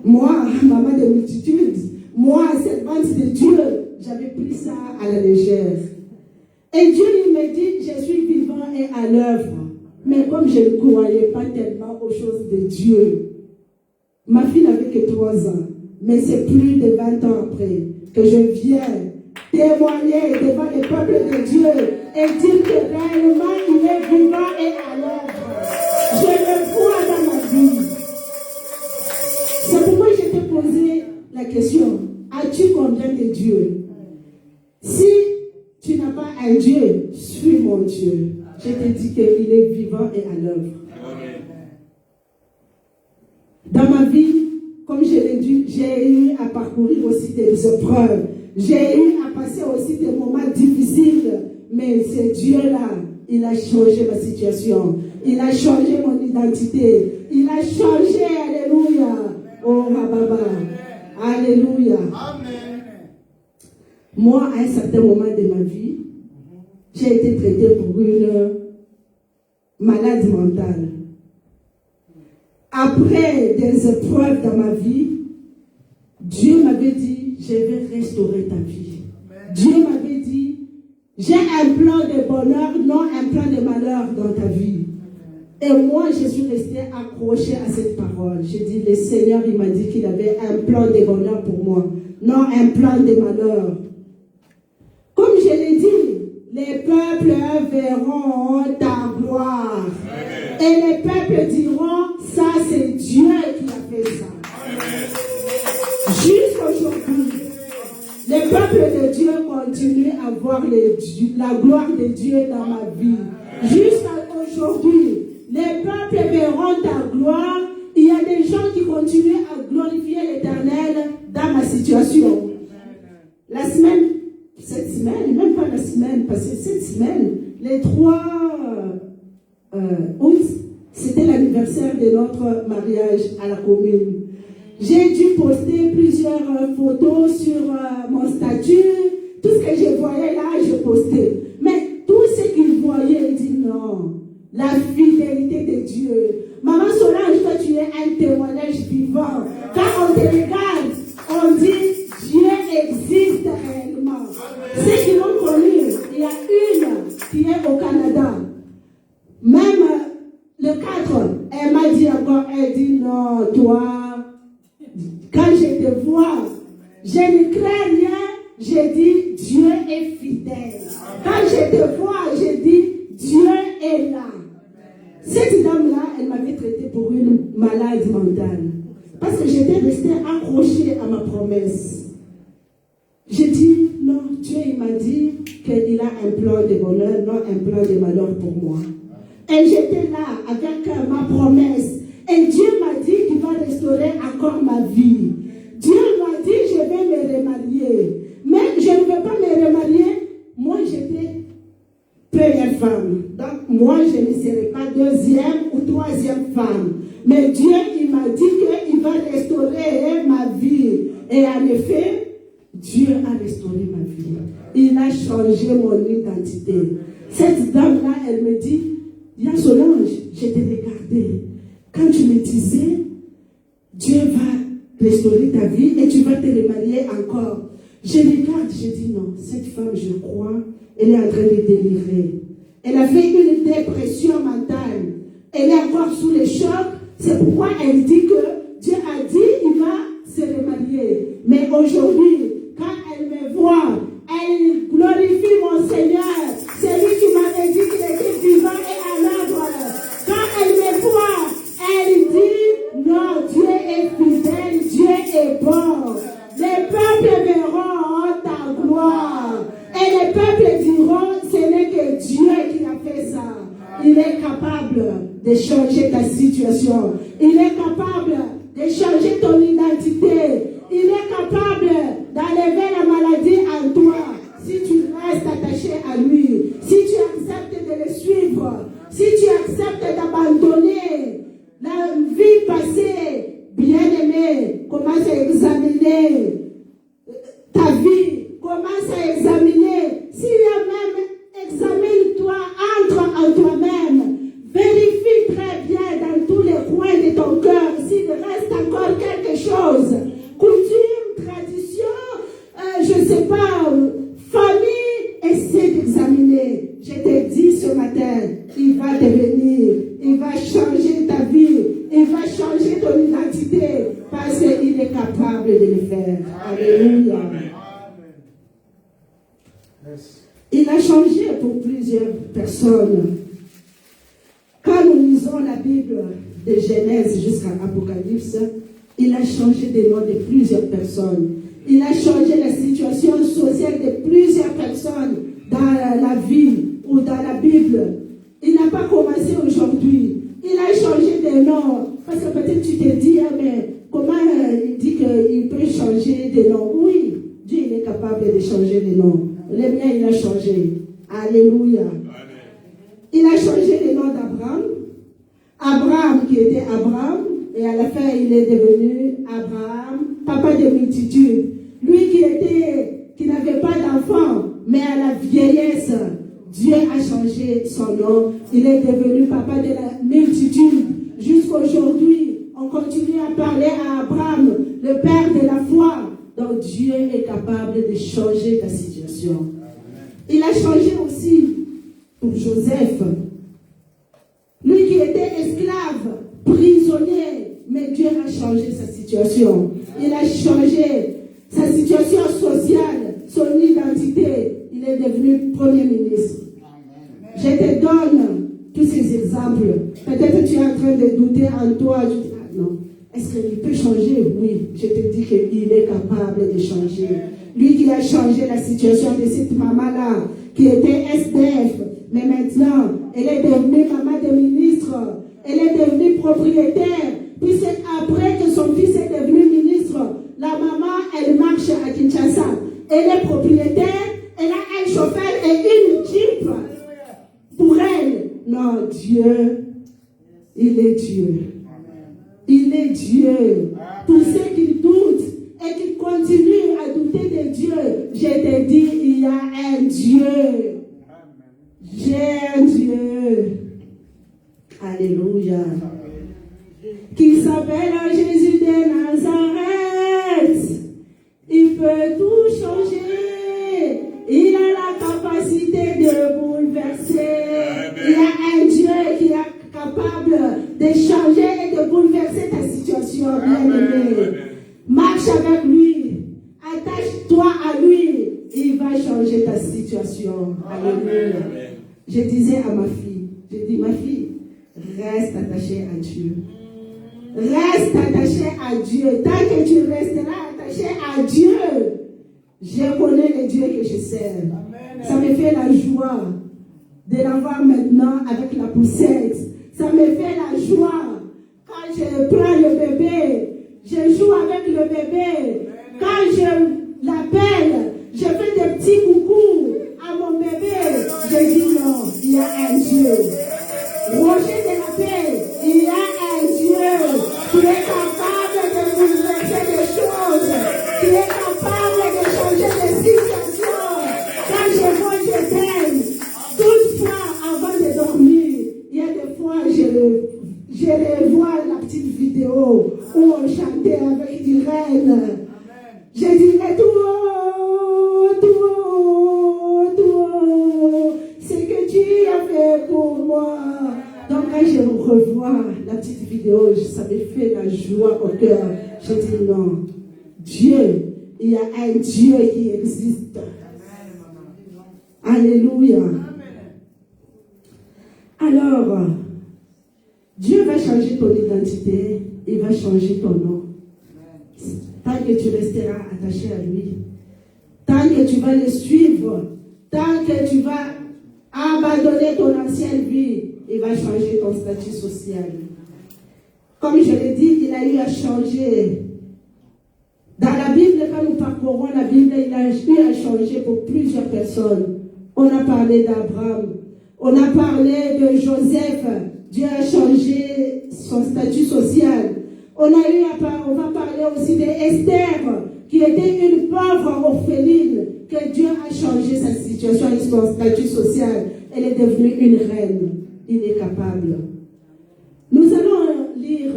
Moi, maman de multitudes, moi, servante de Dieu, j'avais pris ça à la légère. Et Dieu, il me dit, je suis vivant et à l'œuvre. Mais comme je ne croyais pas tellement aux choses de Dieu, ma fille n'avait que 3 ans. Mais c'est plus de 20 ans après que je viens témoigner devant le peuple de Dieu et dire que réellement il est vivant et à l'œuvre. Je le vois dans ma vie. C'est pourquoi je t'ai posé la question, as-tu combien de dieux? Si tu n'as pas un Dieu, suis mon Dieu. Je te dis qu'il est vivant et à l'œuvre. Dans ma vie, comme je l'ai dit, j'ai eu à parcourir aussi des épreuves. J'ai eu à passer aussi des moments difficiles. Mais ce Dieu-là, il a changé ma situation. Il a changé mon identité. Il a changé, alléluia. Oh, Baba. Alléluia. Amen. Moi, à un certain moment de ma vie, j'ai été traitée pour une maladie mentale. Après des épreuves dans ma vie, Dieu m'avait dit, je vais restaurer ta vie. Dieu m'avait dit, j'ai un plan de bonheur, non un plan de malheur dans ta vie. Et moi, je suis restée accrochée à cette parole. J'ai dit, le Seigneur, il m'a dit qu'il avait un plan de bonheur pour moi, non un plan de malheur. Comme je l'ai dit, les peuples verront ta gloire. Et les peuples diront, ça c'est Dieu qui a fait ça. Jusqu'aujourd'hui, les peuples de Dieu continuent à voir la gloire de Dieu dans ma vie. Jusqu'à aujourd'hui, les peuples verront ta gloire. Il y a des gens qui continuent à glorifier l'Éternel dans ma situation. Cette semaine, même pas la semaine, parce que cette semaine, les 3 août, c'était l'anniversaire de notre mariage à la commune. J'ai dû poster plusieurs photos sur mon statut. Tout ce que je voyais là, je postais. Mais tout ce qu'ils voyaient, ils disent non. La fidélité de Dieu. Maman Solange, toi tu es un témoignage vivant. Quand on te regarde, on dit Dieu existe réellement. Ceux qui l'ont connu, il y a une qui est au Canada. Même le 4, elle m'a dit encore, elle dit non, toi, quand je te vois, je ne crains rien, je dis Dieu est fidèle. Quand je te vois, je dis Dieu est là. Cette dame-là, elle m'avait traité pour une malade mentale. Parce que j'étais restée accrochée à ma promesse. J'ai dit, non, Dieu il m'a dit qu'il a un plan de bonheur, non un plan de malheur pour moi. Et j'étais là avec ma promesse. Et Dieu m'a dit qu'il va restaurer encore ma vie. Dieu m'a dit, je vais me remarier. Mais je ne veux pas me remarier. Moi, j'étais première femme. Donc, moi, je ne serai pas 2e ou 3e femme. Mais Dieu, il m'a dit qu'il va restaurer ma vie. Et en effet, Dieu a restauré ma vie. Il a changé mon identité. Cette dame-là, elle me dit, il y a Solange, je t'ai regardé. Quand tu me disais, Dieu va restaurer ta vie et tu vas te remarier encore. Je regarde, je dis non, cette femme, je crois, elle est en train de délirer. Elle a fait une dépression mentale. Elle est encore sous le choc. C'est pourquoi elle dit que Dieu a dit qu'il va se remarier. Mais aujourd'hui, quand elle me voit, elle glorifie mon Seigneur. C'est lui qui m'avait dit qu'il était vivant et à l'œuvre. Quand elle me voit, elle dit est fidèle, Dieu est bon. Les peuples verront ta gloire. Et les peuples diront, ce n'est que Dieu qui a fait ça. Il est capable de changer ta situation. Il est capable de changer ton identité. Il est capable d'enlever la maladie en toi. Si tu restes attaché à lui, si tu acceptes de le suivre, si tu acceptes d'abandonner la vie passée, bien-aimé, commence à examiner ta vie, commence à examiner. S'il y a même, examine-toi, entre en toi-même, vérifie très bien dans tous les coins de ton cœur s'il reste encore quelque chose. Coutume, tradition, je ne sais pas, famille, essaie d'examiner. Je te dis ce matin, il va devenir, il va changer ta vie, il va changer ton identité parce qu'il est capable de le faire. Alléluia. Il a changé pour plusieurs personnes. Quand nous lisons la Bible de Genèse jusqu'à Apocalypse, il a changé des noms de plusieurs personnes. Il a changé la situation sociale de plusieurs personnes dans la vie ou dans la Bible. Il n'a pas commencé aujourd'hui. Il a changé des noms. Parce que peut-être tu te dis, ah, mais comment il dit qu'il peut changer des noms? Oui, Dieu il est capable de changer des noms. Le mien, il a changé. Alléluia. Il a changé le nom d'Abraham. Abraham qui était Abraham. Et à la fin, il est devenu Abraham, papa de multitudes. Lui qui n'avait pas d'enfant, mais à la vieillesse, Dieu a changé son nom. Il est devenu papa de la multitude. Jusqu'aujourd'hui, on continue à parler à Abraham, le père de la foi. Donc Dieu est capable de changer ta situation. Il a changé aussi pour Joseph. Lui qui était esclave, prisonnier, mais Dieu a changé sa situation. Il a changé sa situation sociale, son identité. Il est devenu Premier ministre. Je te donne tous ces exemples. Peut-être tu es en train de douter en toi. Tu dis, ah non, est-ce qu'il peut changer? Oui, je te dis qu'il est capable de changer. Lui qui a changé la situation de cette maman-là, qui était SDF, mais maintenant, elle est devenue maman de ministre. Elle est devenue propriétaire. Puis c'est après que son fils est devenu ministre. La maman, elle marche à Kinshasa. Elle est propriétaire. Elle a un chauffeur et une jeep. Pour elle, non, Dieu, il est Dieu. Il est Dieu. Pour ceux qui doutent et qui continuent à douter de Dieu, je te dis, il y a un Dieu. J'ai un Dieu. Alléluia. Qui s'appelle Jésus de Nazareth. Il peut tout changer. Il a la capacité de bouleverser. Il y a un Dieu qui est capable de changer et de bouleverser ta situation, bien-aimé. Marche avec lui. Attache-toi à lui. Il va changer ta situation. Alléluia. Je disais à ma fille, je dis, ma fille, reste attachée à Dieu. Reste attaché à Dieu. Tant que tu resteras attaché à Dieu, je connais le Dieu que je sers. Ça me fait la joie de l'avoir maintenant avec la poussette. Ça me fait la joie quand je prends le bébé. Je joue avec le bébé. Quand je l'appelle, je fais des petits coucous à mon bébé. Je dis non, il y a un Dieu. Roger de la paix, il y a un Dieu qui est capable de bouleverser des choses, qui est capable de changer des situations. Quand je vois, je t'aime. Toutefois, avant de dormir, il y a des fois, je revois la petite vidéo où on chantait avec Irène. Je dirais tout haut, ce que tu as fait pour moi. Donc quand je revois la petite vidéo, ça me fait la joie au cœur. Je dis non, Dieu, il y a un Dieu qui existe. Alléluia. Alors, Dieu va changer ton identité, il va changer ton nom. Tant que tu resteras attaché à lui, tant que tu vas le suivre, tant que tu vas abandonner ton ancienne vie, il va changer ton statut social. Comme je l'ai dit, il a eu à changer. Dans la Bible, quand nous parcourons la Bible, il a eu à changer pour plusieurs personnes. On a parlé d'Abraham, on a parlé de Joseph. Dieu a changé son statut social. On va parler aussi d'Esther, qui était une pauvre orpheline, que Dieu a changé sa situation et son statut social. Elle est devenue une reine. Il est capable. Nous allons lire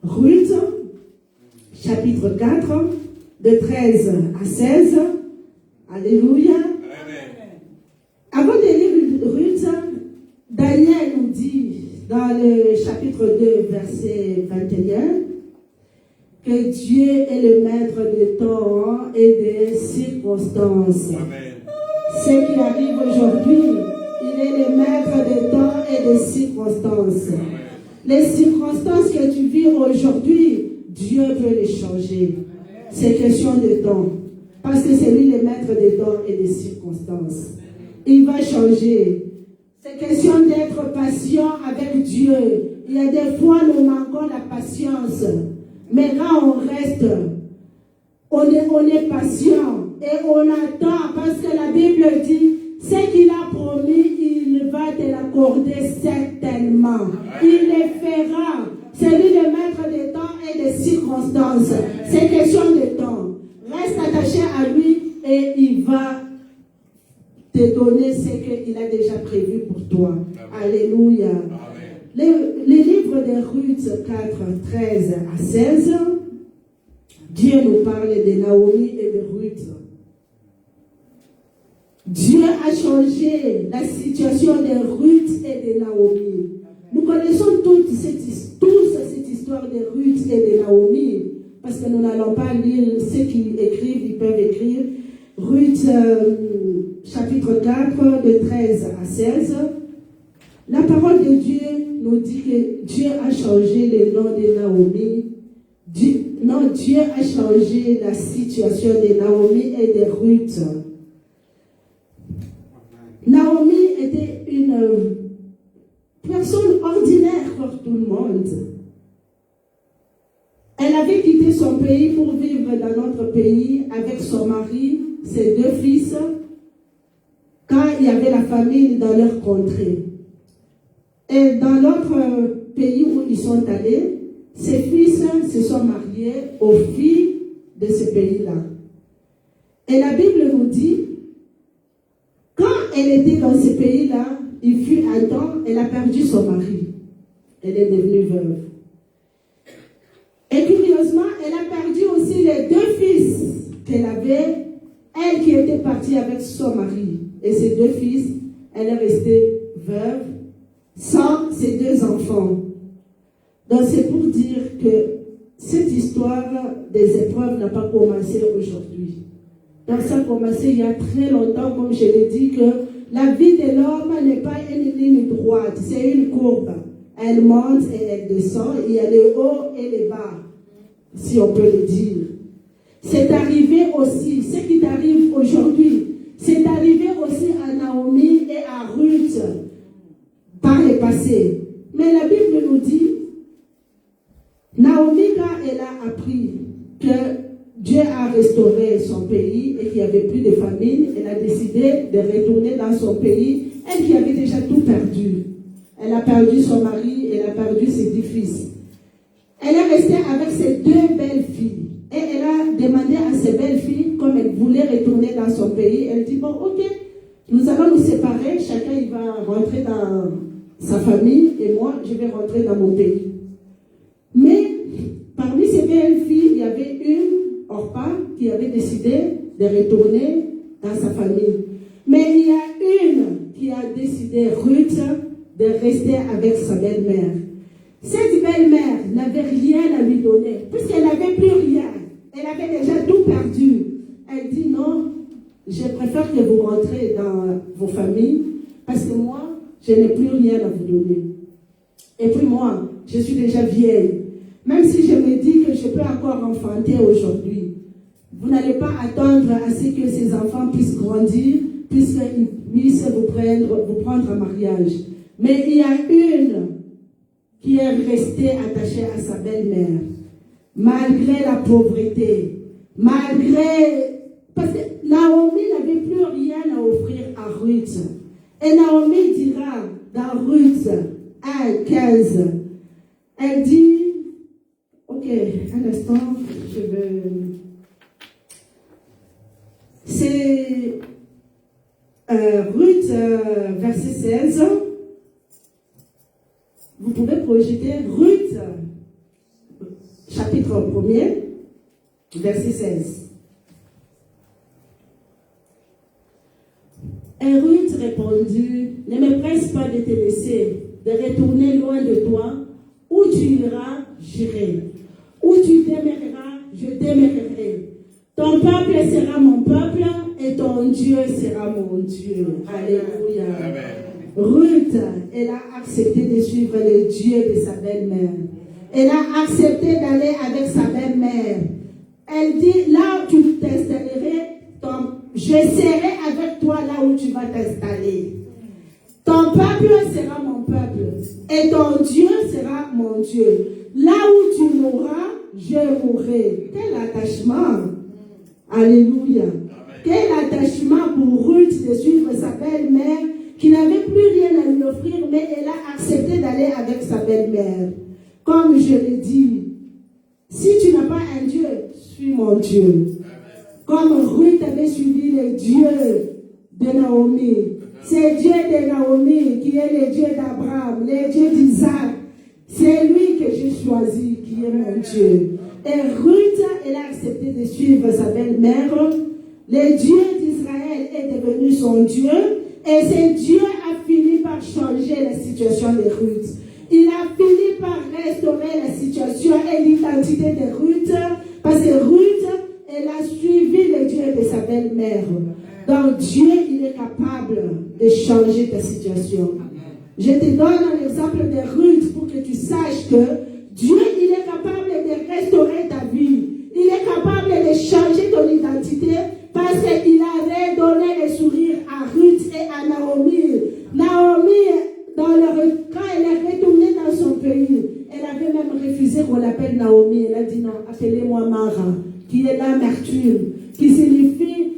Ruth, chapitre 4, de 13 à 16. Alléluia. Amen. Avant de lire Ruth, Daniel nous dit dans le chapitre 2, verset 21, que Dieu est le maître des temps et des circonstances. Amen. Ce qui arrive aujourd'hui, il est le maître des temps et des circonstances. Amen. Les circonstances que tu vis aujourd'hui, Dieu peut les changer. C'est question de temps. Parce que c'est lui le maître des temps et des circonstances. Il va changer. C'est question d'être patient avec Dieu. Il y a des fois, nous manquons la patience. Mais là, on reste. On est patient. Et on attend. Parce que la Bible dit, ce qu'il a promis, il va te l'accorder certainement. Il le fera. C'est lui le maître des temps et des circonstances. C'est question de temps. Reste attaché à lui et il va te donner ce qu'il a déjà prévu pour toi. Alléluia. Le livre de Ruth 4, 13 à 16, Dieu nous parle de Naomi et de Ruth. Dieu a changé la situation de Ruth et de Naomi. Nous connaissons toute cette histoire de Ruth et de Naomi, parce que nous n'allons pas lire ce qu'ils écrivent, ils peuvent écrire. Ruth, chapitre 4, de 13 à 16. La parole de Dieu nous dit que Dieu a changé le nom de Naomi. Dieu a changé la situation de Naomi et de Ruth. Naomi était une personne ordinaire comme tout le monde. Elle avait quitté son pays pour vivre dans notre pays avec son mari, ses 2 fils, quand il y avait la famine dans leur contrée. Et dans l'autre pays où ils sont allés, ses fils se sont mariés aux filles de ce pays-là. Et la Bible nous dit, quand elle était dans ce pays-là, il fut un temps, elle a perdu son mari. Elle est devenue veuve. Et curieusement, elle a perdu aussi les 2 fils qu'elle avait, elle qui était partie avec son mari. Et ses 2 fils, elle est restée veuve, sans ses 2 enfants. Donc c'est pour dire que cette histoire des épreuves n'a pas commencé aujourd'hui. Donc ça a commencé il y a très longtemps, comme je l'ai dit, que la vie de l'homme n'est pas une ligne droite, c'est une courbe. Elle monte et elle descend, il y a les hauts et les bas, si on peut le dire. C'est arrivé aussi, ce qui t'arrive aujourd'hui, c'est arrivé aussi à Naomi et à Ruth par le passé. Mais la Bible nous dit, Naomi, quand elle a appris que Dieu a restauré son pays et qu'il n'y avait plus de famine, elle a décidé de retourner dans son pays, elle qui avait déjà tout perdu. Elle a perdu son mari, elle a perdu ses 10 fils. Elle est restée avec ses 2 belles filles. Et elle a demandé à ses belles filles, comme elle voulait retourner dans son pays, elle dit, bon, ok, nous allons nous séparer, chacun il va rentrer dans sa famille et moi, je vais rentrer dans mon pays. Mais parmi ces belles filles, il y avait une, Orpa, qui avait décidé de retourner dans sa famille. Mais il y a une qui a décidé, Ruth, de rester avec sa belle-mère. Cette belle-mère n'avait rien à lui donner, puisqu'elle n'avait plus rien. Elle avait déjà tout perdu. Elle dit non, je préfère que vous rentrez dans vos familles, parce que moi, je n'ai plus rien à vous donner. Et puis moi, je suis déjà vieille. Même si je me dis que je peux encore enfanter aujourd'hui, vous n'allez pas attendre à ce que ces enfants puissent grandir, puisqu'ils puissent vous prendre en mariage. Mais il y a une qui est restée attachée à sa belle-mère, malgré la pauvreté, parce que Naomi n'avait plus rien à offrir à Ruth. Et Naomi dira dans Ruth 1:15, elle dit, ok, un instant, je veux... C'est Ruth, verset 16. Vous pouvez projeter Ruth, chapitre 1er, verset 16. Et Ruth répondit, ne me presse pas de te laisser, de retourner loin de toi. Où tu iras, j'irai. Où tu demeureras, je demeurerai. Ton peuple sera mon peuple et ton Dieu sera mon Dieu. Alléluia. Amen. Ruth, elle a accepté de suivre le Dieu de sa belle-mère. Elle a accepté d'aller avec sa belle-mère. Elle dit, là où tu t'installerais, je serai avec toi là où tu vas t'installer. Ton peuple sera mon peuple et ton Dieu sera mon Dieu. Là où tu mourras, je mourrai. Quel attachement! Alléluia. Amen. Quel attachement pour Ruth de suivre sa belle-mère qui n'avait plus rien à lui offrir, mais elle a accepté d'aller avec sa belle-mère. Comme je l'ai dit, si tu n'as pas un Dieu, suis mon Dieu. Amen. Comme Ruth avait suivi le Dieu de Naomi. C'est Dieu de Naomi qui est le Dieu d'Abraham, le Dieu d'Isaac. C'est lui que j'ai choisi qui est mon Dieu. Et Ruth, elle a accepté de suivre sa belle-mère. Le Dieu d'Israël est devenu son Dieu. Et ce Dieu a fini par changer la situation de Ruth. Il a fini par restaurer la situation et l'identité de Ruth. Parce que Ruth, elle a suivi le Dieu de sa belle-mère. Donc Dieu, il est capable de changer ta situation. Je te donne un exemple de Ruth pour que tu saches que Dieu, il est capable de restaurer ta vie. Il est capable de changer ton identité parce qu'il a redonné le sourire à Ruth et à Naomi. Naomi, quand elle est retournée dans son pays, elle avait même refusé qu'on l'appelle Naomi. Elle a dit non, appelez-moi Mara, qui est l'amertume, qui signifie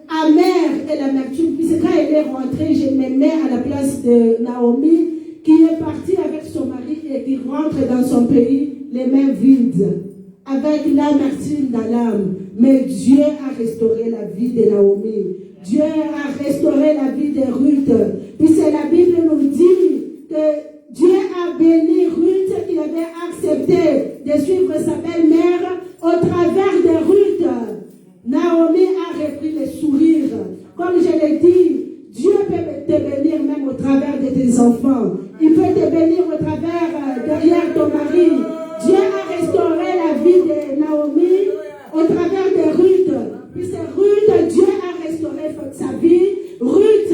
amère et l'amertume. Puisque quand elle est rentrée, je me mets à la place de Naomi, qui est partie avec son mari et qui rentre dans son pays les mains vides, avec l'amertume dans l'âme. Mais Dieu a restauré la vie de Naomi. Dieu a restauré la vie de Ruth. Puisque la Bible nous dit que Dieu a béni Ruth, il avait accepté de suivre sa belle-mère au travers de Ruth. Naomi a repris le sourire. Comme je l'ai dit, Dieu peut te bénir même au travers de tes enfants. Il peut te bénir au travers, derrière ton mari. Dieu a restauré la vie de Naomi au travers de Ruth. Puisque Ruth, Dieu a restauré sa vie. Ruth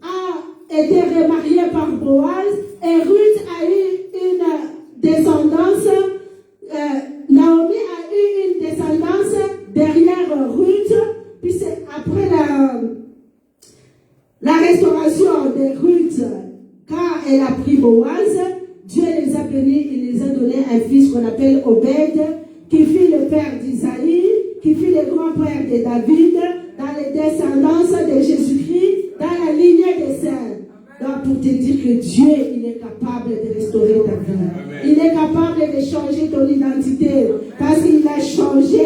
a été remariée par Boaz et Ruth a eu une descendance. Naomi a eu une descendance derrière Ruth. Puisque après la restauration de Ruth, quand elle a pris Boaz, Dieu les a bénis, il les a donné un fils qu'on appelle Obed, qui fut le père d'Isaïe, qui fut le grand-père de David, dans les descendances de Jésus-Christ, dans la lignée des saints. Donc pour te dire que Dieu, il est capable de restaurer ta vie. Amen. Il est capable de changer ton identité, parce qu'il a changé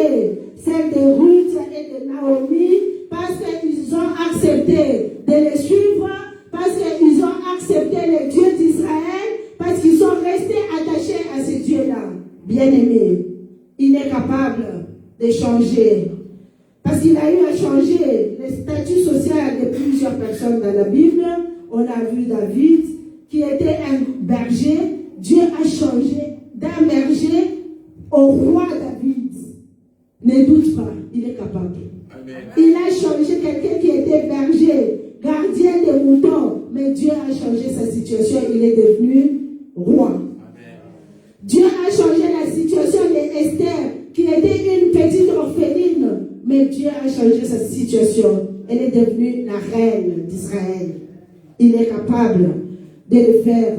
celle de Ruth et de Naomi, parce qu'ils ont accepté de les suivre, parce qu'ils ont accepté le Dieu d'Israël, parce qu'ils sont restés attachés à ce Dieu-là. Bien-aimé, il est capable de changer. Parce qu'il a eu à changer le statut social de plusieurs personnes dans la Bible. On a vu David, qui était un berger. Dieu a changé d'un berger au roi David. Ne doute pas, il est capable. Amen. Il a changé quelqu'un qui était berger, gardien des moutons, mais Dieu a changé sa situation, il est devenu roi. Amen. Dieu a changé la situation d'Esther, qui était une petite orpheline, mais Dieu a changé sa situation. Elle est devenue la reine d'Israël. Il est capable de le faire.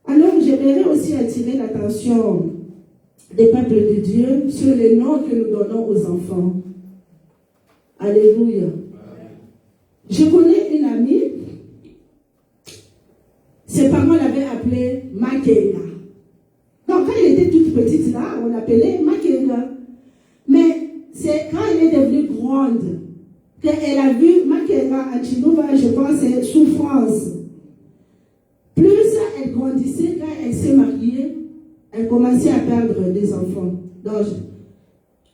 Alors, j'aimerais aussi attirer l'attention des peuples de Dieu sur les noms que nous donnons aux enfants. Alléluia. Je connais une amie, ses parents l'avaient appelée Makenga. Donc, quand elle était toute petite là, on l'appelait Makenga. Mais c'est quand elle est devenue grande qu'elle a vu Makenga à Chinouba, je pense, c'est souffrance. Plus elle grandissait, quand elle s'est mariée, elle commençait à perdre des enfants. Donc,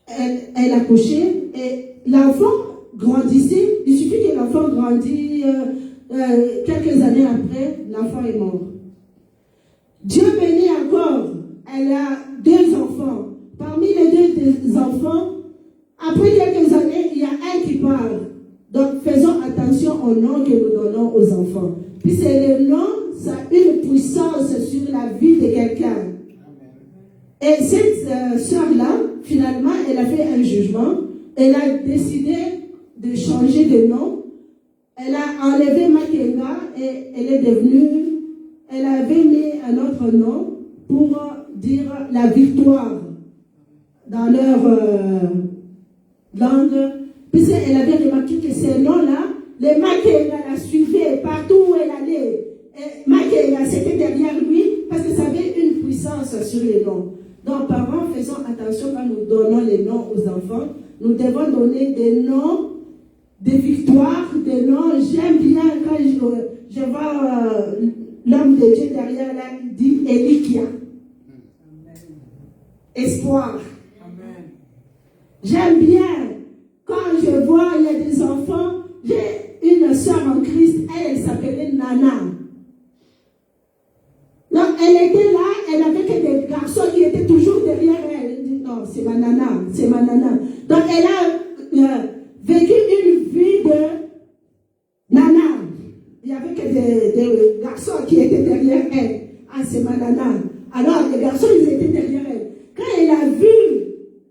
elle a couché et l'enfant grandissait. Il suffit que l'enfant grandisse, quelques années après, l'enfant est mort. Dieu bénit encore. Elle a 2 enfants. Parmi les 2 enfants, après quelques années, il y a un qui part. Donc, faisons attention au nom que nous donnons aux enfants. Puis c'est le nom, ça a une puissance sur la vie de quelqu'un. Et cette sœur-là, finalement, elle a fait un jugement. Elle a décidé de changer de nom. Elle a enlevé Makenga et elle est devenue... Elle avait mis un autre nom pour dire la victoire dans leur langue. Puis elle avait remarqué que ces noms-là, les Makenga la suivaient partout où elle allait. Et Makenga, c'était derrière lui parce que ça avait une puissance sur les noms. Donc, parents, faisons attention quand nous donnons les noms aux enfants. Nous devons donner des noms de victoire, des noms. J'aime bien quand je vois l'homme de Dieu derrière là, il dit Elikia. Espoir. Amen. J'aime bien quand je vois, il y a des enfants. J'ai une soeur en Christ, elle s'appelait Nana. Donc, elle était là, elle avait que des garçons qui étaient toujours derrière elle. Elle dit, non, c'est ma nana, c'est ma nana. Donc, elle a vécu une vie de nana. Il n'y avait que des garçons qui étaient derrière elle. Ah, c'est ma nana. Alors, les garçons, ils étaient derrière elle. Quand elle a vu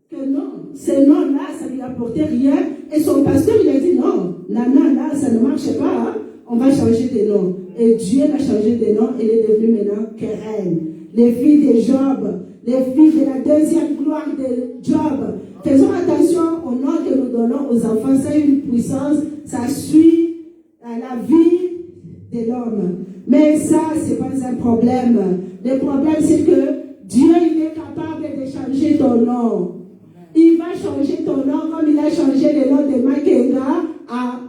que non, ces noms-là, ça ne lui apportait rien, et son pasteur, il a dit, non, nana, là, ça ne marche pas, hein? On va changer de nom. Et Dieu l'a changé de nom, elle est devenue maintenant Keren. Les filles de Job, les filles de la deuxième gloire de Job. Faisons attention au nom que nous donnons aux enfants. Ça a une puissance, ça suit la vie de l'homme. Mais ça, ce n'est pas un problème. Le problème, c'est que Dieu, il est capable de changer ton nom. Il va changer ton nom comme il a changé le nom de Makenga à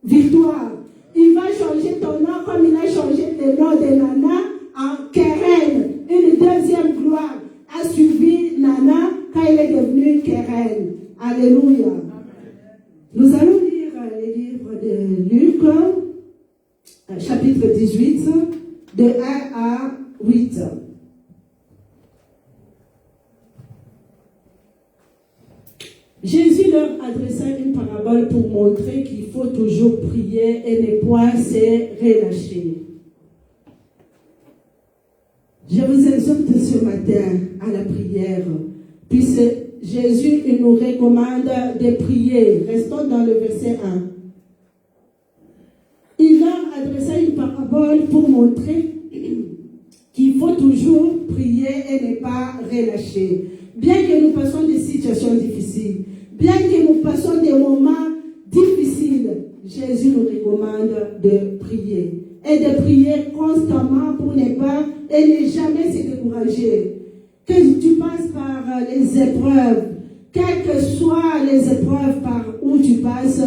Victoire. Il va changer ton nom comme il a changé le nom de Nana en Keren. Une deuxième gloire a suivi Nana quand elle est devenue Keren. Alléluia. Nous allons lire les livres de Luc, chapitre 18, de 1 à 8. Jésus leur adressa une parabole pour montrer qu'il faut toujours prier et ne point se relâcher. Je vous exhorte ce matin à la prière, puisque Jésus il nous recommande de prier. Restons dans le verset 1. Il leur adressa une parabole pour montrer qu'il faut toujours prier et ne pas relâcher. Bien que nous passions des situations difficiles, bien que nous passions des moments difficiles, Jésus nous recommande de prier. Et de prier constamment pour ne pas et ne jamais se décourager. Que tu passes par les épreuves, quelles que soient les épreuves par où tu passes,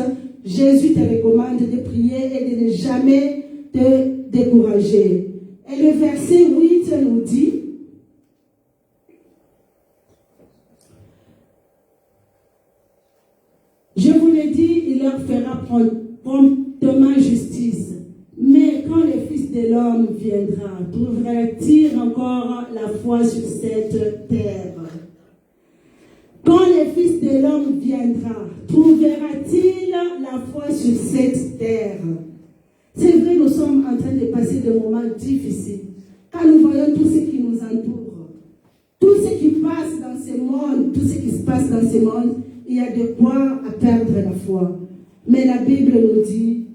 Jésus te recommande de prier et de ne jamais te décourager. Et le verset 8 nous dit, je vous l'ai dit, il leur fera promptement justice. Mais quand le Fils de l'homme viendra, trouvera-t-il encore la foi sur cette terre? Quand le Fils de l'homme viendra, trouvera-t-il la foi sur cette terre? C'est vrai, nous sommes en train de passer des moments difficiles. quand nous voyons tout ce qui nous entoure, tout ce qui passe dans ce monde, tout ce qui se passe dans ce monde, il y a de quoi à perdre la foi. Mais la Bible nous dit,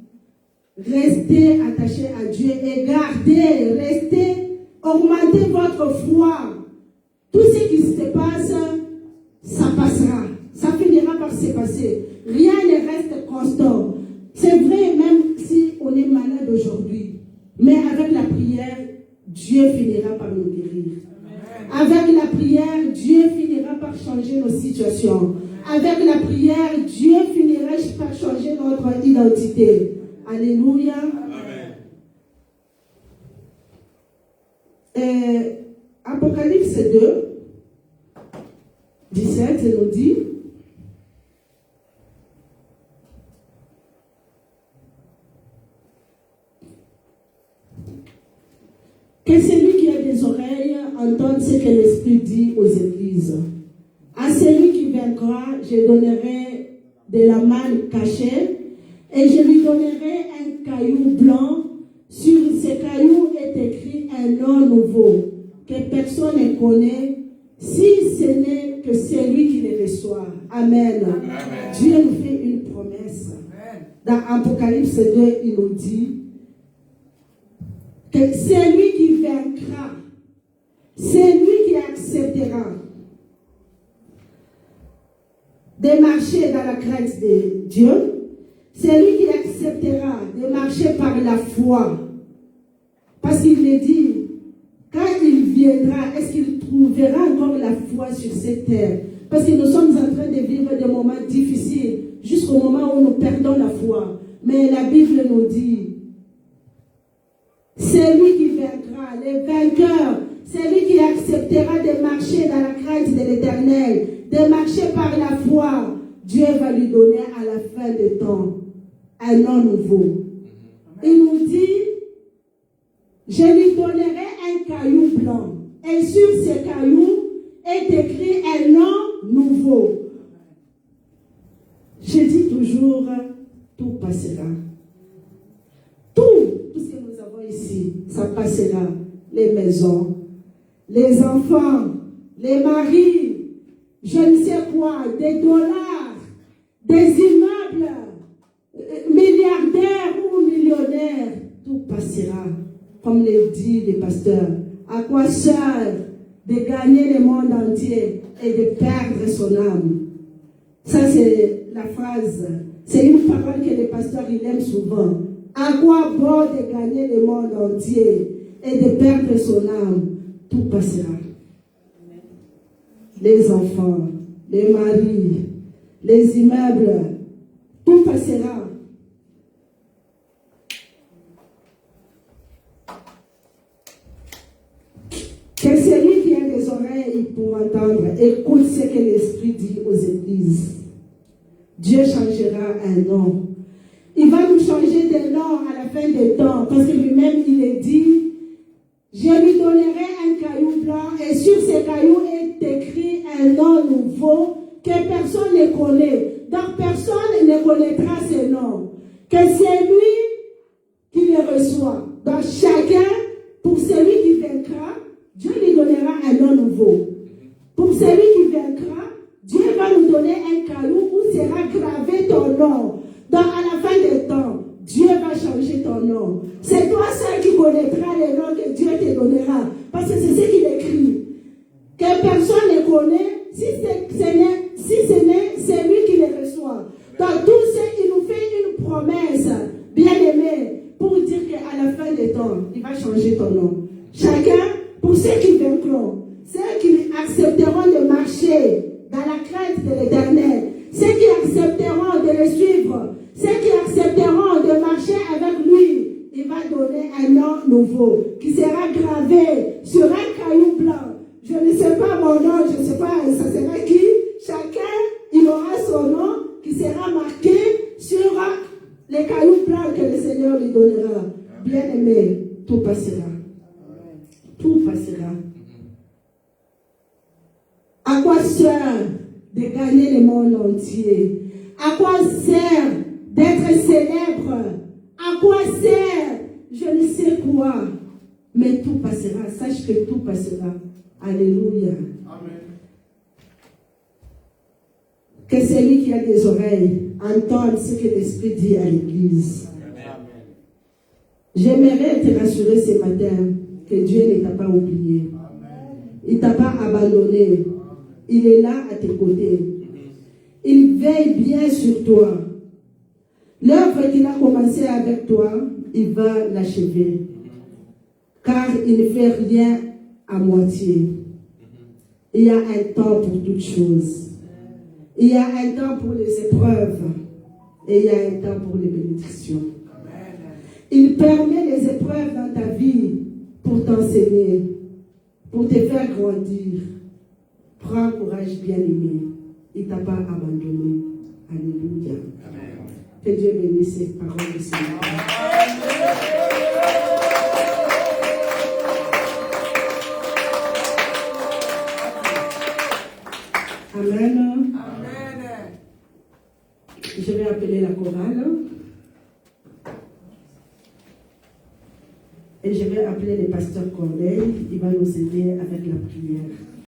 restez attachés à Dieu et gardez, restez, augmentez votre foi. Tout ce qui se passe, ça passera. Ça finira par se passer. Rien ne reste constant. C'est vrai même si on est malade aujourd'hui. Mais avec la prière, Dieu finira par nous guérir. Avec la prière, Dieu finira par changer nos situations. Avec la prière, Dieu finira par changer notre identité. Alléluia. Apocalypse 2, 17 nous dit, que celui qui a des oreilles entende ce que l'Esprit dit aux églises. À celui qui vaincra, je donnerai de la manne cachée et je lui donnerai un caillou blanc. Sur ce caillou est écrit un nom nouveau que personne ne connaît, si ce n'est que celui qui le reçoit. Amen. Amen. Dieu nous fait une promesse. Dans Apocalypse 2, il nous dit que celui qui vaincra, celui qui acceptera de marcher dans la crainte de Dieu, celui qui acceptera de marcher par la foi, parce qu'il le dit, quand il viendra, est-ce qu'il trouvera encore la foi sur cette terre? Parce que nous sommes en train de vivre des moments difficiles, jusqu'au moment où nous perdons la foi. Mais la Bible nous dit, celui qui vaincra, le vainqueur, celui qui acceptera de marcher dans la crainte de l'Éternel, de marcher par la foi, Dieu va lui donner à la fin des temps un nom nouveau. Il nous dit, je lui donnerai un caillou blanc. Et sur ce caillou est écrit un nom nouveau. Je dis toujours, tout passera. Tout ce que nous avons ici, ça passera. Les maisons, les enfants, les maris, je ne sais quoi, des dollars, des immeubles, milliardaires ou millionnaires, tout passera. Comme le dit le pasteur, à quoi sert de gagner le monde entier et de perdre son âme? Ça, c'est la phrase. C'est une parole que le pasteur il aime souvent. À quoi bon de gagner le monde entier et de perdre son âme? Tout passera. Les enfants, les maris, les immeubles, tout passera. Que celui qui a des oreilles pour entendre, écoute ce que l'Esprit dit aux églises. Dieu changera un nom. Il va nous changer de nom à la fin des temps, parce que lui-même, il est dit, je lui donnerai un caillou blanc, et sur ce caillou est écrit un nom nouveau que personne ne connaît. Donc personne ne connaîtra ce nom. Que c'est lui qui le reçoit. Donc chacun, pour celui qui vaincra, Dieu lui donnera un nom nouveau. Pour celui qui vaincra, Dieu va nous donner un caillou où sera gravé ton nom. Donc à la fin des temps, Dieu va changer ton nom. C'est toi seul qui connaîtras le nom que Dieu te donnera. Parce que c'est ce qu'il écrit. Que personne ne connaît, si ce n'est c'est lui qui le reçoit. Donc tout ce, il nous fait une promesse, bien aimé, pour dire qu'à la fin des temps, il va changer ton nom. Chacun, pour ceux qui vaincront, ceux qui accepteront de marcher dans la crainte de l'Éternel, ceux qui accepteront de le suivre, ceux qui accepteront de marcher avec lui, il va donner un nom nouveau qui sera gravé sur un caillou blanc. Je ne sais pas mon nom, je ne sais pas, ça sera qui. Chacun, il aura son nom qui sera marqué sur les cailloux blancs que le Seigneur lui donnera. Bien aimé, tout passera. Tout passera. À quoi sert de gagner le monde entier? À quoi sert d'être célèbre? À quoi sert je ne sais quoi? Mais tout passera. Sache que tout passera. Alléluia. Amen. Que celui qui a des oreilles entende ce que l'Esprit dit à l'Église. J'aimerais te rassurer ce matin que Dieu ne t'a pas oublié. Il ne t'a pas abandonné. Il est là à tes côtés. Il veille bien sur toi. L'œuvre qu'il a commencé avec toi, il va l'achever. Car il ne fait rien à moitié. Il y a un temps pour toutes choses. Il y a un temps pour les épreuves. Et il y a un temps pour les bénédictions. Il permet les épreuves dans ta vie pour t'enseigner, pour te faire grandir. Prends courage, bien-aimé. Il ne t'a pas abandonné. Alléluia. Amen. Que Dieu bénisse ces paroles de ce matin. Amen. Amen. Je vais appeler la chorale. Et je vais appeler le pasteur Corneille. Il va nous aider avec la prière.